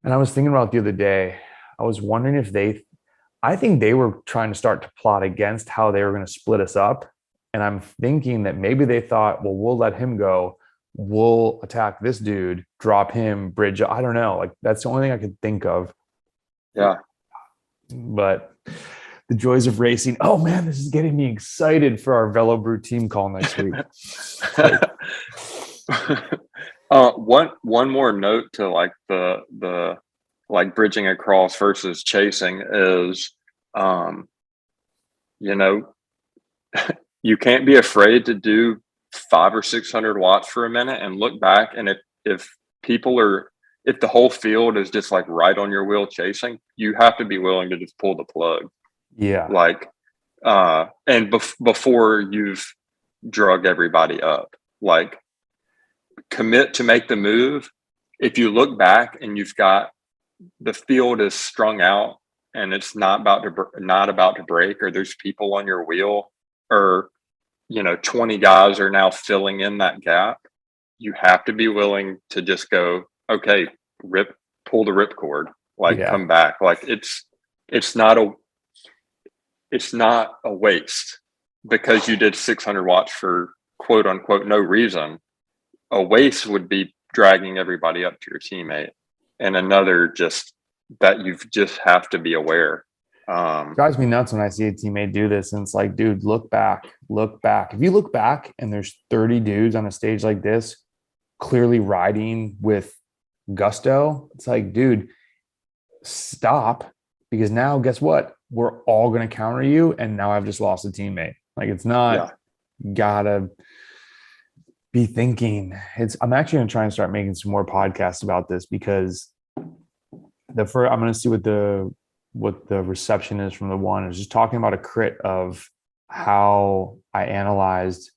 and I was thinking about it the other day. I was wondering if I think they were trying to start to plot against how they were going to split us up. And I'm thinking that maybe they thought, well, we'll let him go. we'll attack this dude, drop him, bridge. I don't know. Like that's the only thing I could think of. Yeah. But the joys of racing. Oh man, this is getting me excited for our Velo Brew team call next week. One more note to like the like bridging across versus chasing is, you know, you can't be afraid to do 500 or 600 watts for a minute and look back. And if people are, if the whole field is just like right on your wheel chasing, you have to be willing to just pull the plug. Yeah. Like, and before you've drug everybody up, like commit to make the move. If you look back and you've got the field is strung out and it's not about to break, or there's people on your wheel, or 20 guys are now filling in that gap, you have to be willing to just go, okay, pull the ripcord, like come back. Like it's not a waste because you did 600 watts for quote unquote no reason. A waste would be dragging everybody up to your teammate, and another just that you just have to be aware. Drives me nuts when I see a teammate do this, and it's like, dude, look back. If you look back and there's 30 dudes on a stage like this, clearly riding with gusto, it's like, dude, stop, because now guess what? We're all going to counter you, and now I've just lost a teammate. Like it's not gotta be thinking. I'm actually going to try and start making some more podcasts about this, because I'm going to see what the reception is from the one. I was just talking about a crit of how I analyzed.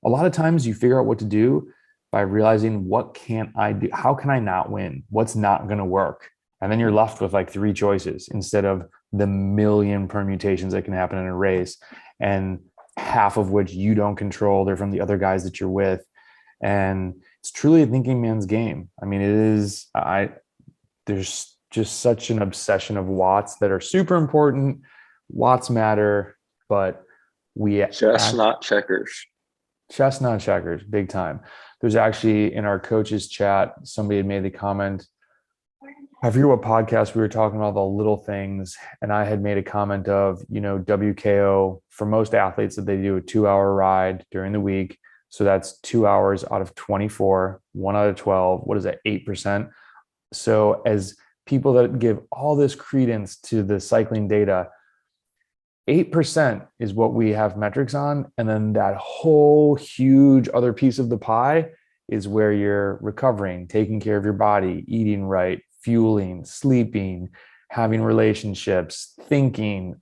A lot of times you figure out what to do by realizing, what can't I do? How can I not win? What's not going to work? And then you're left with like 3 choices instead of the million permutations that can happen in a race, and half of which you don't control. They're from the other guys that you're with. And it's truly a thinking man's game. I mean, it is, there's just such an obsession of watts that are super important. Watts matter, but chestnut checkers, big time. There's actually, in our coaches chat, somebody had made the comment, I forget what podcast we were talking about the little things, and I had made a comment of, WKO, for most athletes, that they do a 2-hour ride during the week. So that's 2 hours out of 24, 1 out of 12. What is that, 8%? So as people that give all this credence to the cycling data, 8% is what we have metrics on. And then that whole huge other piece of the pie is where you're recovering, taking care of your body, eating right, fueling, sleeping, having relationships, thinking,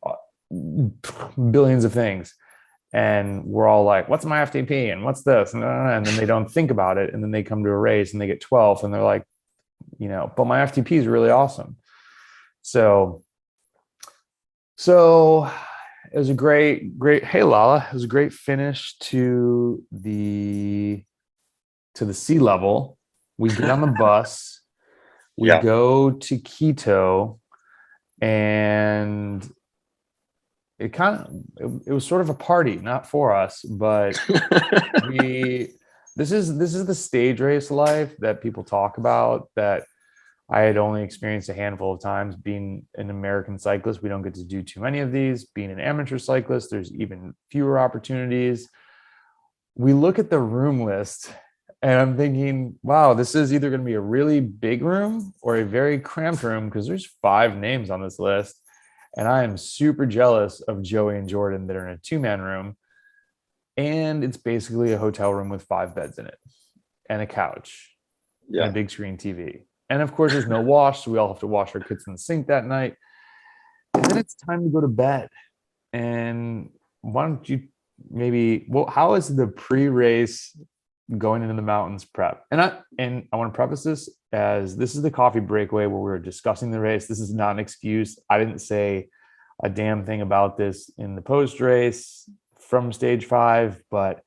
billions of things. And we're all like, what's my FTP? And what's this? And then they don't think about it. And then they come to a race and they get 12th and they're like, but my FTP is really awesome. So it was a great, hey Lala, it was a great finish to the sea level. We get on the bus, we go to Quito, and it was sort of a party, not for us, but this is the stage race life that people talk about, that I had only experienced a handful of times. Being an American cyclist, we don't get to do too many of these. Being an amateur cyclist, there's even fewer opportunities. We look at the room list and I'm thinking, wow, this is either going to be a really big room or a very cramped room, because there's 5 names on this list. And I am super jealous of Joey and Jordan that are in a 2-man room. And it's basically a hotel room with 5 beds in it and a couch and a big screen TV. And of course, there's no wash, so we all have to wash our kits in the sink that night. And then it's time to go to bed. And why don't you how is the pre-race going into the mountains prep? And I want to preface this as, this is the coffee breakaway where we were discussing the race. This is not an excuse. I didn't say a damn thing about this in the post race from stage 5, but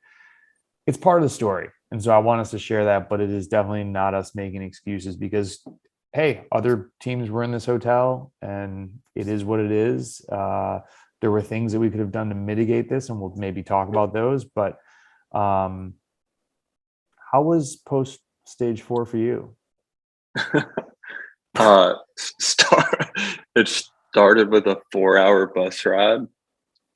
it's part of the story. And so I want us to share that, but it is definitely not us making excuses, because, hey, other teams were in this hotel and it is what it is. There were things that we could have done to mitigate this, and we'll maybe talk about those. But how How was post stage 4 for you? Start. It started with a 4-hour bus ride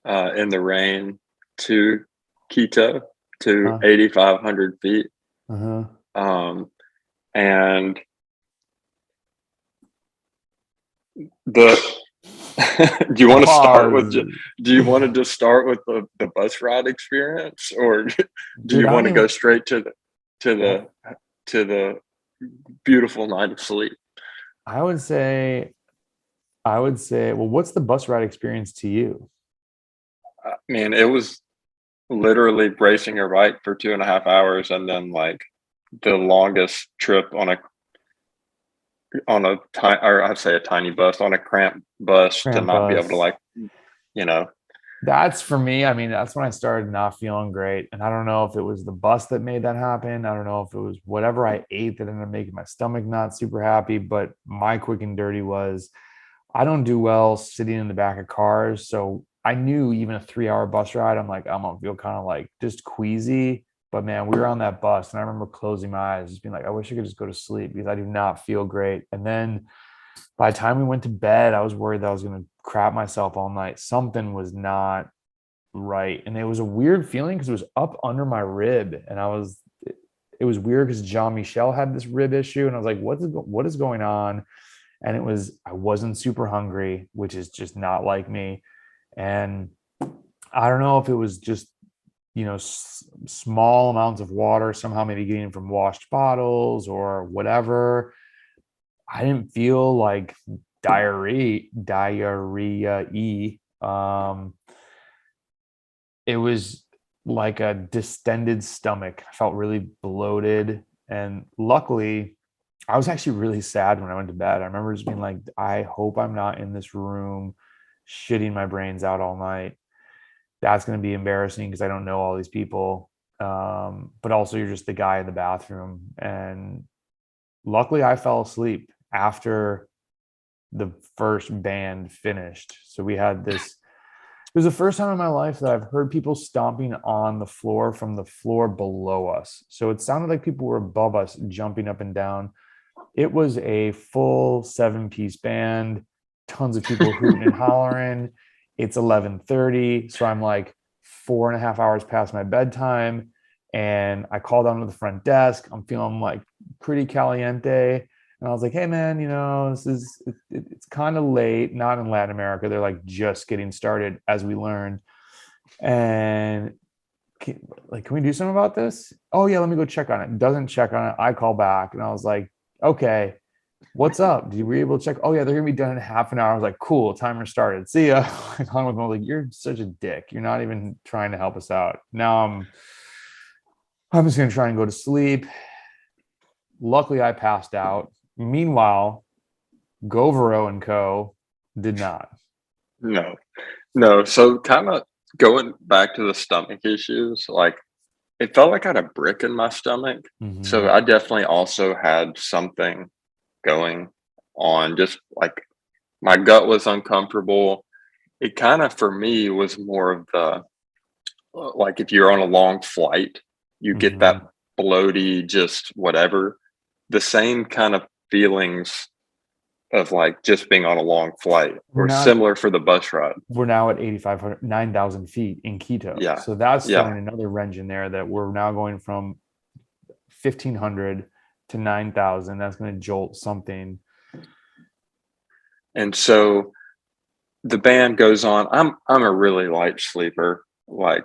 in the rain to Quito to 8,500 feet. And the do you want to start with do you want to just start with the bus ride experience, or do you want to go straight to the beautiful night of sleep? I would say, well, what's the bus ride experience to you? I mean, it was literally bracing your bike for 2.5 hours, and then like the longest trip on a I'd say a tiny bus, on a cramped bus, to not be able to, like, That's for me. I mean, that's when I started not feeling great. And I don't know if it was the bus that made that happen. I don't know if it was whatever I ate that ended up making my stomach not super happy. But my quick and dirty was, I don't do well sitting in the back of cars. So I knew even a 3-hour bus ride, I'm gonna feel kind of like just queasy. But man, we were on that bus and I remember closing my eyes, just being like, I wish I could just go to sleep because I do not feel great. And then by the time we went to bed, I was worried that I was going to crap myself all night. Something was not right. And it was a weird feeling because it was up under my rib. And it was weird because Jean-Michel had this rib issue. And I was like, what is going on? And I wasn't super hungry, which is just not like me. And I don't know if it was just, small amounts of water, somehow maybe getting from washed bottles or whatever. I didn't feel like diarrhea. It was like a distended stomach. I felt really bloated. And luckily, I was actually really sad when I went to bed. I remember just being like, I hope I'm not in this room shitting my brains out all night. That's going to be embarrassing because I don't know all these people. But also you're just the guy in the bathroom. And luckily I fell asleep after the first band finished. So we had this, it was the first time in my life that I've heard people stomping on the floor from the floor below us. So it sounded like people were above us jumping up and down. It was a full 7-piece band, tons of people hooting and hollering. It's 11:30. So I'm like 4.5 hours past my bedtime. And I called down to the front desk. I'm feeling like pretty caliente. And I was like, hey man, it's kind of late, not in Latin America. They're like just getting started, as we learned. And can we do something about this? Oh yeah, let me go check on it. Doesn't check on it. I call back and I was like, okay, what's up? Were you able to check? Oh yeah, they're gonna be done in half an hour. I was like, cool, timer started. See ya. I hung with them, like, you're such a dick. You're not even trying to help us out. Now I'm just gonna try and go to sleep. Luckily, I passed out. Meanwhile, Govero and Co. did not. No. So kind of going back to the stomach issues, like it felt like I had a brick in my stomach. Mm-hmm. So I definitely also had something going on. Just like my gut was uncomfortable. It kind of, for me, was more of the, like if you're on a long flight, you get that bloaty, just whatever, the same kind of feelings of like just being on a long flight, or similar for the bus ride. We're now at 8,500, 9,000 feet in Quito. Yeah. So that's throwing another wrench in there, that we're now going from 1,500 to 9,000. That's going to jolt something. And so the band goes on. I'm a really light sleeper. Like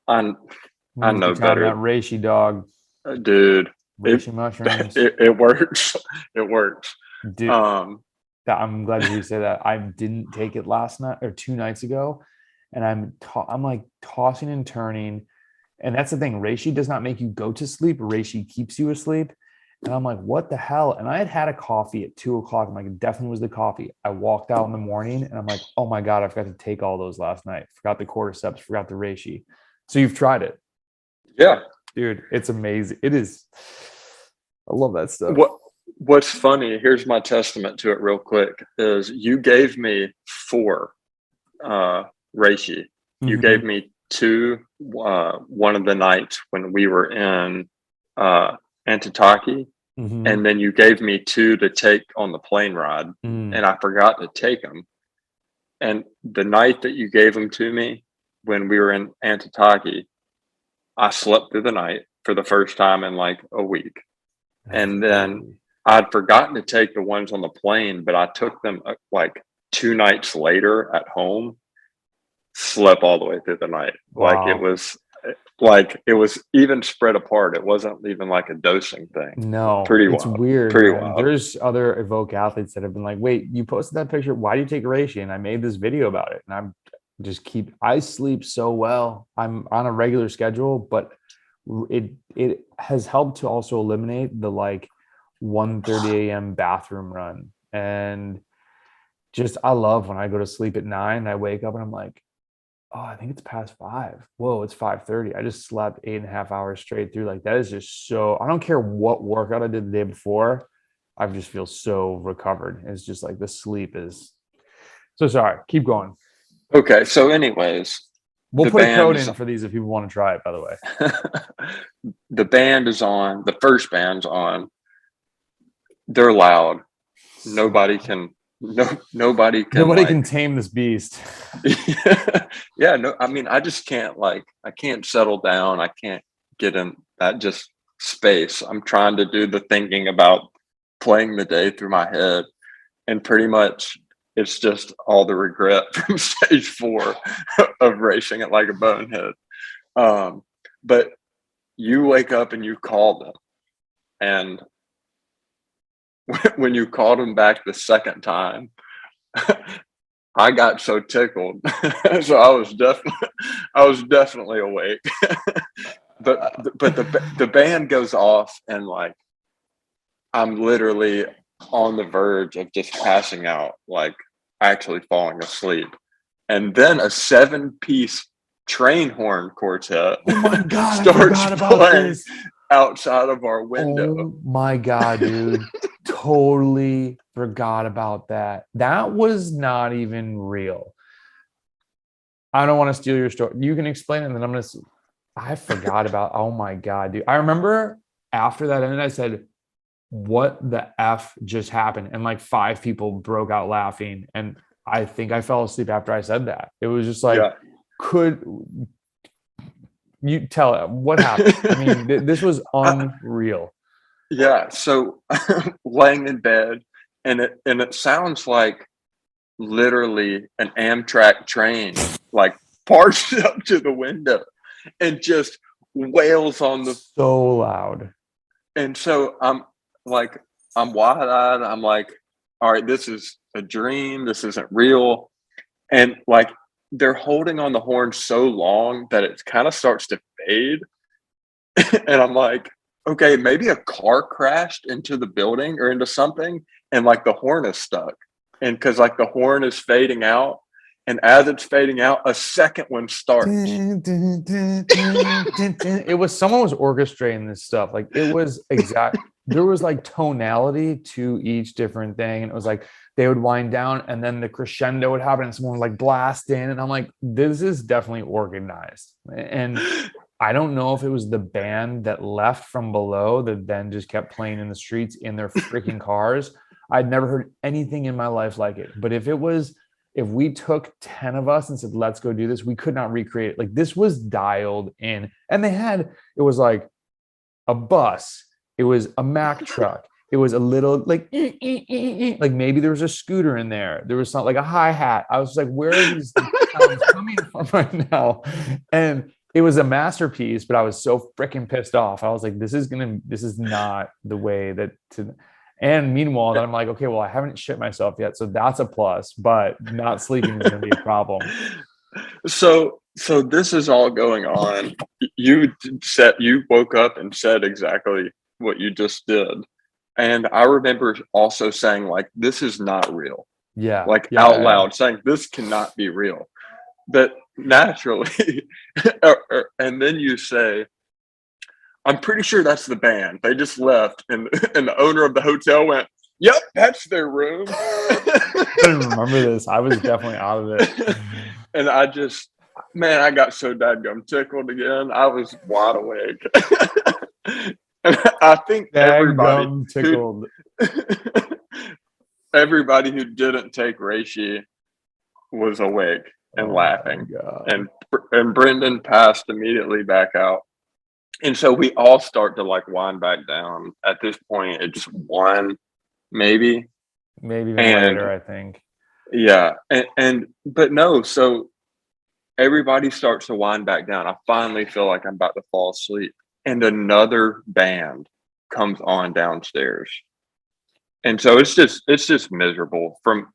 I know better. That Reishi dog, dude. Reishi mushrooms. It works. It works. Dude, I'm glad you say that. I didn't take it last night or 2 nights ago, and I'm like tossing and turning. And that's the thing. Reishi does not make you go to sleep. Reishi keeps you asleep. And I'm like, what the hell? And I had a coffee at 2:00. I'm like, it definitely was the coffee. I walked out in the morning and I'm like, oh my God, I forgot to take all those last night. Forgot the cordyceps, forgot the reishi. So you've tried it. Yeah. Dude, it's amazing. It is. I love that stuff. What's funny, here's my testament to it real quick, is you gave me 4 reishi. You gave me 2 one of the nights when we were in Antitaki, Mhm. and then you gave me 2 to take on the plane ride, Mm. and I forgot to take them. And the night that you gave them to me when we were in Antitaki, I slept through the night for the first time in like a week. That's And then crazy. I'd forgotten to take the ones on the plane, but I took them like 2 nights later at home, slept all the way through the night. Wow. Like it was even spread apart. It wasn't even like a dosing thing. No, Pretty it's wild. weird, Pretty man. wild. There's other Evoke athletes that have been like, wait, you posted that picture. Why do you take Reishi? And I made this video about it. And I sleep so well. I'm on a regular schedule, but it has helped to also eliminate the like 1:30 a.m. bathroom run. And just I love when I go to sleep at 9, I wake up and I'm like, oh, I think it's past 5. Whoa, it's 5:30. I just slept 8.5 hours straight through. Like that is just so, I don't care what workout I did the day before. I just feel so recovered. It's just like the sleep is so sorry. Keep going. Okay, so anyways, We'll the put a band code is in for these if people want to try it, by the way. the band is on, the first band's on. They're loud. Nobody can nobody can Nobody like can tame this beast. yeah, no, I mean I just can't like I can't settle down. I can't get in that just space. I'm trying to do the thinking about playing the day through my head, and pretty much it's just all the regret from stage 4 of racing it like a bonehead. But you wake up and you call them, and when you called them back the second time, I got so tickled. So I was definitely awake. But the band goes off, and like I'm literally on the verge of just passing out, like actually falling asleep. And then a 7-piece train horn quartet Oh my God, I starts forgot about playing this. outside of our window. Oh my God, dude. Totally forgot about that. That was not even real. I don't want to steal your story. You can explain it, and then I'm going to. I forgot about. Oh my God, dude. I remember after that ended, I said, what the F just happened? And like 5 people broke out laughing. And I think I fell asleep after I said that. It was just like, Yeah. could you tell it what happened? I mean, this was unreal. Yeah. So laying in bed, and it sounds like literally an Amtrak train, like parked up to the window and just wails on the. So loud. And so like, I'm wide eyed. I'm like, all right, this is a dream. This isn't real. And like, they're holding on the horn so long that it kind of starts to fade. And I'm like, okay, maybe a car crashed into the building or into something, and like the horn is stuck. And because like the horn is fading out, and as it's fading out, a second one starts. It was someone was orchestrating this stuff. Like it was exact. There was like tonality to each different thing. And it was like they would wind down and then the crescendo would happen and someone would like blast in. And I'm like, this is definitely organized. And I don't know if it was the band that left from below that then just kept playing in the streets in their freaking cars. I'd never heard anything in my life like it. But if we took 10 of us and said, let's go do this, we could not recreate it. Like this was dialed in. And it was like a bus. It was a Mack truck. It was a little like maybe there was a scooter in there. There was not like a hi-hat. I was like, where are these sounds coming from right now? And it was a masterpiece, but I was so freaking pissed off. I was like, this is not the way that to. And meanwhile, then I'm like, okay, well, I haven't shit myself yet, so that's a plus. But not sleeping is going to be a problem. So this is all going on. You woke up and said exactly what you just did, and I remember also saying like, this is not real. Yeah, like yeah, out loud saying this cannot be real. But naturally, and then you say, I'm pretty sure that's the band. They just left, and the owner of the hotel went, "Yep, that's their room." I didn't remember this. I was definitely out of it. And I got so dadgum tickled again. I was wide awake. I think everybody Gum who tickled. everybody who didn't take Reishi was awake and Oh my laughing, God. and Brendan passed immediately back out. And so we all start to like wind back down. At this point, it's one, maybe. Maybe even And later, I think. yeah, and but no, so everybody starts to wind back down. I finally feel like I'm about to fall asleep. And another band comes on downstairs. And so it's just miserable from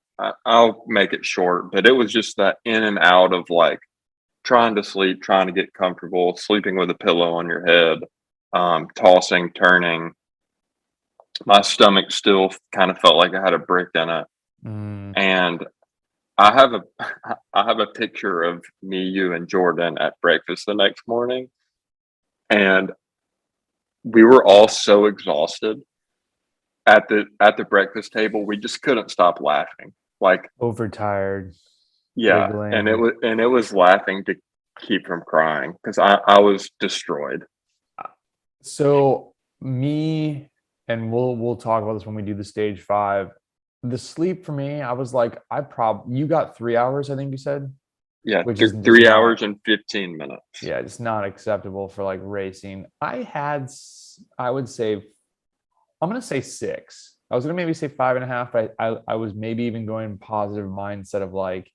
I'll make it short, but it was just that in and out of like trying to sleep, trying to get comfortable, sleeping with a pillow on your head, tossing, turning. My stomach still kind of felt like I had a brick in it. Mm. And I have a I have a picture of me, you, and Jordan at breakfast the next morning, and we were all so exhausted at the breakfast table. We just couldn't stop laughing. Like, Overtired, yeah, and giggling. it was laughing to keep from crying because I was destroyed. So me, and we'll talk about this when we do the stage 5. The sleep for me, I was like, you got 3 hours, I think you said, Yeah, which is just 3 hours not, and 15 minutes. yeah, it's not acceptable for like racing. I would say, I'm gonna say 6. I was gonna maybe say 5.5, but I was maybe even going positive mindset of like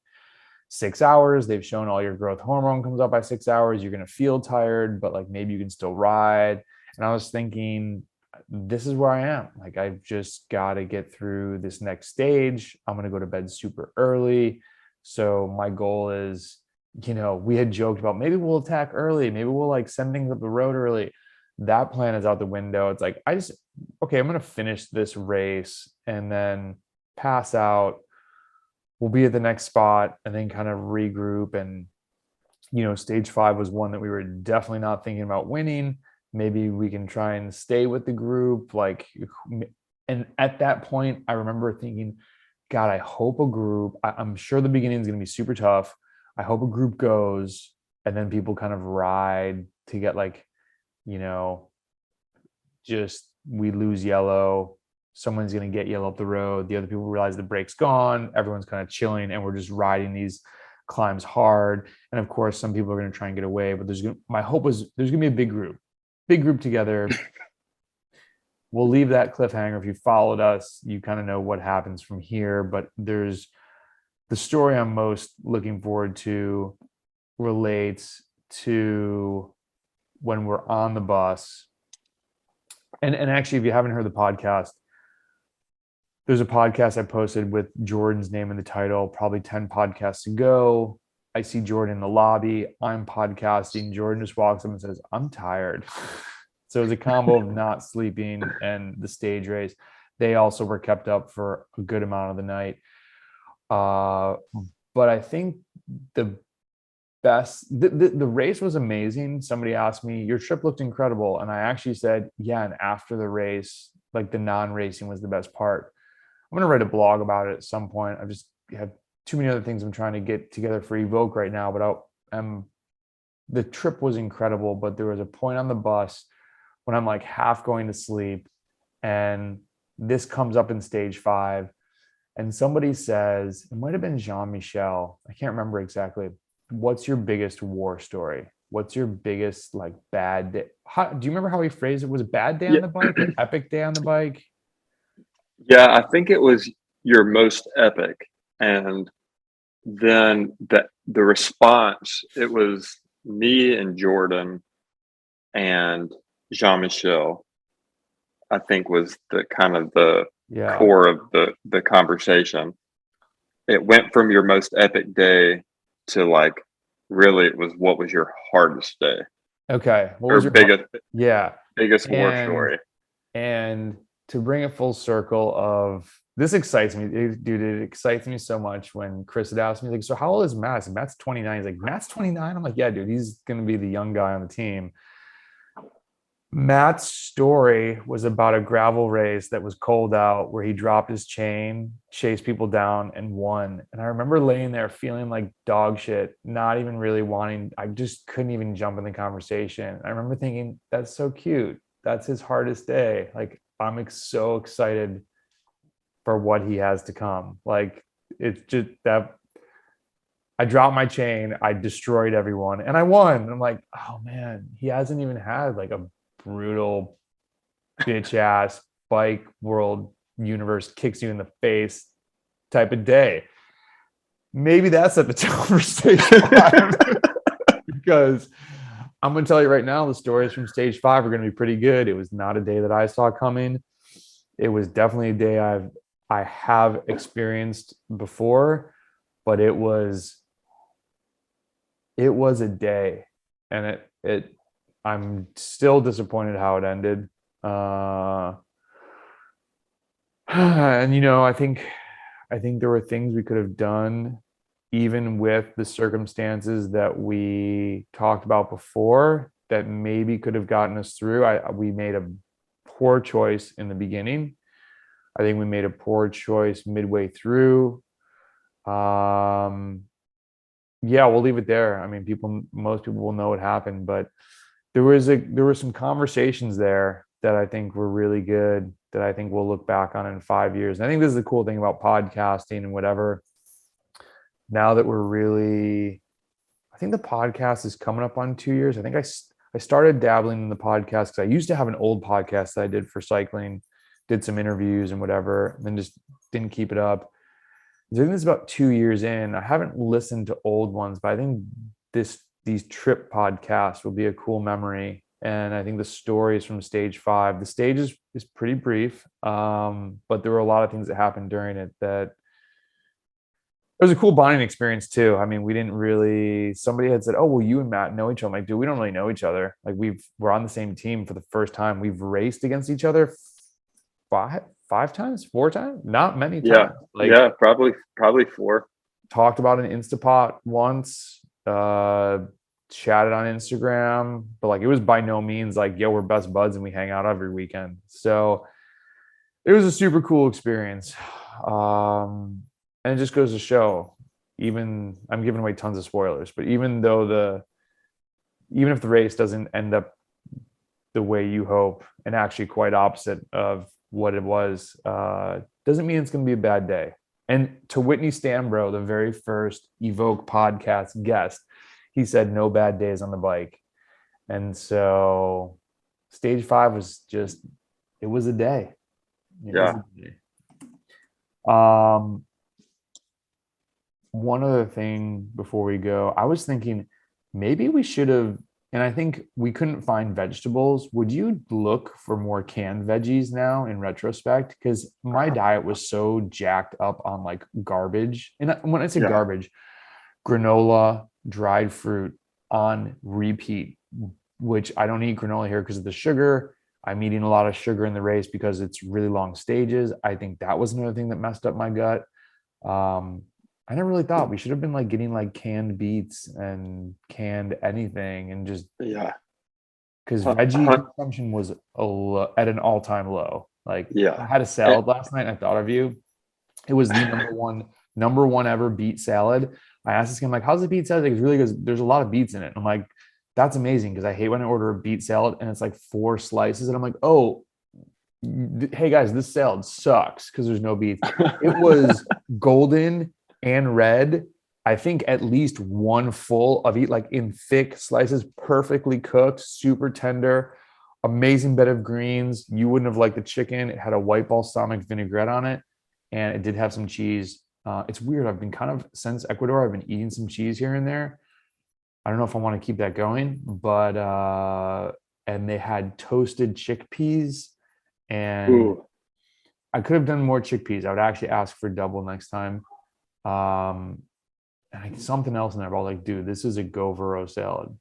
6 hours. They've shown all your growth hormone comes up by 6 hours. You're gonna feel tired, but like maybe you can still ride. And I was thinking, this is where I am. Like, I've just got to get through this next stage. I'm going to go to bed super early. So my goal is, we had joked about maybe we'll attack early. Maybe we'll like send things up the road early. That plan is out the window. It's like, okay, I'm going to finish this race and then pass out. We'll be at the next spot and then kind of regroup. And, stage 5 was one that we were definitely not thinking about winning. Maybe we can try and stay with the group. And at that point, I remember thinking, God, I hope a group, I'm sure the beginning is going to be super tough. I hope a group goes and then people kind of ride to get just we lose yellow. Someone's going to get yellow up the road. The other people realize the brake's gone. Everyone's kind of chilling and we're just riding these climbs hard. And of course, some people are going to try and get away, but my hope was there's going to be a big group together. We'll leave that cliffhanger. If you followed us, you kind of know what happens from here. But there's the story I'm most looking forward to relates to when we're on the bus. And actually, if you haven't heard the podcast, there's a podcast I posted with Jordan's name in the title, probably 10 podcasts ago. I see Jordan in the lobby. I'm podcasting. Jordan just walks up and says, I'm tired. So it was a combo of not sleeping and the stage race. They also were kept up for a good amount of the night. But I think the race was amazing. Somebody asked me, your trip looked incredible. And I actually said, yeah. And after the race, like the non-racing was the best part. I'm going to write a blog about it at some point. I just have too many other things I'm trying to get together for EVOQ right now, but the trip was incredible. But there was a point on the bus when I'm like half going to sleep and this comes up in stage 5 and somebody says, it might've been Jean-Michel. I can't remember exactly. What's your biggest war story? What's your biggest like bad day? Do you remember how he phrased it? Was it bad day on the bike or epic day on the bike? Yeah, I think it was your most epic. And then the response, it was me and Jordan and Jean-Michel, I think was the kind of the core of the conversation. It went from your most epic day to like really it was what was your hardest day. Okay. What was or your biggest war story. And to bring it full circle of this excites me, dude. It excites me so much when Chris had asked me, like, so how old is Matt? And Matt's 29. He's like, Matt's 29. I'm like, yeah, dude, he's gonna be the young guy on the team. Matt's story was about a gravel race that was cold out where he dropped his chain, chased people down, and won. And I remember laying there feeling like dog shit, not even really wanting, I just couldn't even jump in the conversation. I remember thinking, that's so cute. that's his hardest day. Like, I'm so excited for what he has to come. Like, it's just that I dropped my chain, I destroyed everyone, and I won. I'm like, oh man, he hasn't even had like a brutal bitch ass bike world universe kicks you in the face type of day. Maybe that's at the tone for stage 5. Because I'm going to tell you right now, the stories from stage 5 are going to be pretty good. It was not a day that I saw coming. It was definitely a day I have experienced before, but it was a day, and I'm still disappointed how it ended. And I think there were things we could have done, even with the circumstances that we talked about before, that maybe could have gotten us through. We made a poor choice in the beginning. I think we made a poor choice midway through. Yeah, we'll leave it there. I mean, most people will know what happened, but there were some conversations there that I think were really good, that I think we'll look back on in 5 years. And I think this is the cool thing about podcasting and whatever. Now that I think the podcast is coming up on 2 years. I think I started dabbling in the podcast because I used to have an old podcast that I did for cycling, did some interviews and whatever, and then just didn't keep it up. I think it's about 2 years in. I haven't listened to old ones, but I think these trip podcasts will be a cool memory. And I think the stories from stage 5, the stage is pretty brief, but there were a lot of things that happened during it that it was a cool bonding experience too. I mean, somebody had said, oh, well, you and Matt know each other. I'm like, dude, we don't really know each other. Like, we're on the same team for the first time. We've raced against each other 4 times, not many times. Yeah. Like, probably 4. Talked about an Instapot once, chatted on Instagram, but like, it was by no means like, yo, we're best buds and we hang out every weekend. So it was a super cool experience. And it just goes to show, even I'm giving away tons of spoilers, but even if the race doesn't end up the way you hope, and actually quite opposite of what it was, doesn't mean it's going to be a bad day. And to Whitney Stambro, the very first EVOQ podcast guest, he said no bad days on the bike. And so stage 5 was it was a day. One other thing before we go, I was thinking maybe we should have, and I think we couldn't find vegetables. Would you look for more canned veggies now in retrospect? Because my diet was so jacked up on like garbage. And when I say garbage, granola, dried fruit on repeat, which I don't eat granola here because of the sugar. I'm eating a lot of sugar in the race because it's really long stages. I think that was another thing that messed up my gut. I never really thought we should have been like getting like canned beets and canned anything, and just because veggie consumption was at an all-time low. Like, I had a salad last night and I thought of you. It was the number one ever beet salad. I asked this guy, I'm like, how's the beet salad? It's really good. There's a lot of beets in it. I'm like, that's amazing, because I hate when I order a beet salad and it's like 4 slices and I'm like, oh, hey guys, this salad sucks because there's no beets. It was golden and red. I think at least one full of eat, like in thick slices, perfectly cooked, super tender, amazing bed of greens. You wouldn't have liked the chicken. It had a white balsamic vinaigrette on it, and it did have some cheese. It's weird. I've been since Ecuador, I've been eating some cheese here and there. I don't know if I want to keep that going, but and they had toasted chickpeas, and I could have done more chickpeas. I would actually ask for double next time. And something else in there, but I was like, dude, this is a Govero salad.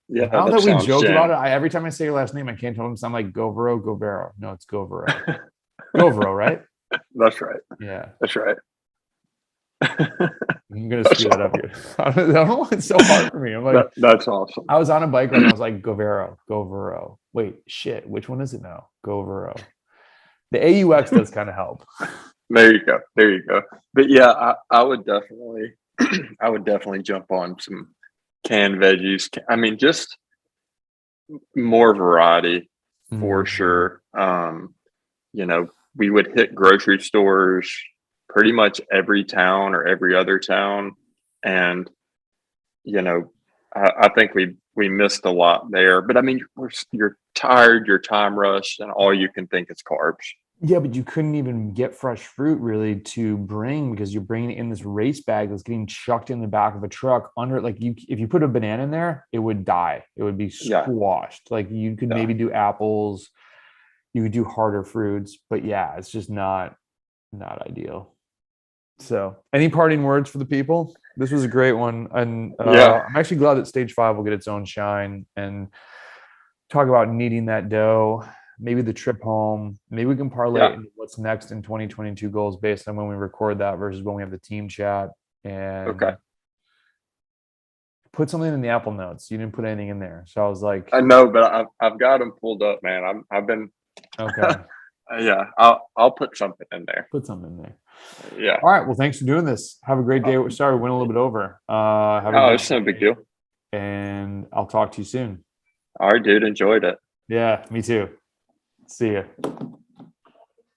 Yeah. Now that we joked about it, every time I say your last name, I can't tell them. I'm like Govero. No, it's Govero. Govero, right? That's right. Yeah. That's right. I'm gonna screw that up here. I don't know why it's so hard for me. I'm like, that's awesome. I was on a bike ride and I was like, Govero. Wait, shit, which one is it now? Govero. The AUX does kind of help. There you go. But yeah, I would definitely jump on some canned veggies. I mean, just more variety. for Mhm. sure. You know, we would hit grocery stores pretty much every town or every other town. And, you know, I think we missed a lot there. But I mean, you're tired, you're time rushed, and all you can think is carbs. Yeah, but you couldn't even get fresh fruit really to bring because you're bringing it in this race bag that's getting chucked in the back of a truck under like you if you put a banana in there, it would die. It would be Yeah, squashed. Like you could yeah. maybe do apples, you could do harder fruits, but yeah, it's just not ideal. So, any parting words for the people? This was a great one, and Yeah, I'm actually glad that stage 5 will get its own shine and talk about needing that dough. Maybe the trip home. Maybe we can parlay it yeah. into what's next in 2022 goals based on when we record that versus when we have the team chat. Okay. And put something in the Apple Notes. You didn't put anything in there, so I was like, I know, but I've got them pulled up, man. I've been okay, yeah. I'll put something in there. put something in there. Yeah. All right. Well, thanks for doing this. Have a great day. Oh, Sorry, we went a little bit over. Have a no, good it's no big day, deal. and I'll talk to you soon. All right, dude. Enjoyed it. Yeah, me too. See you.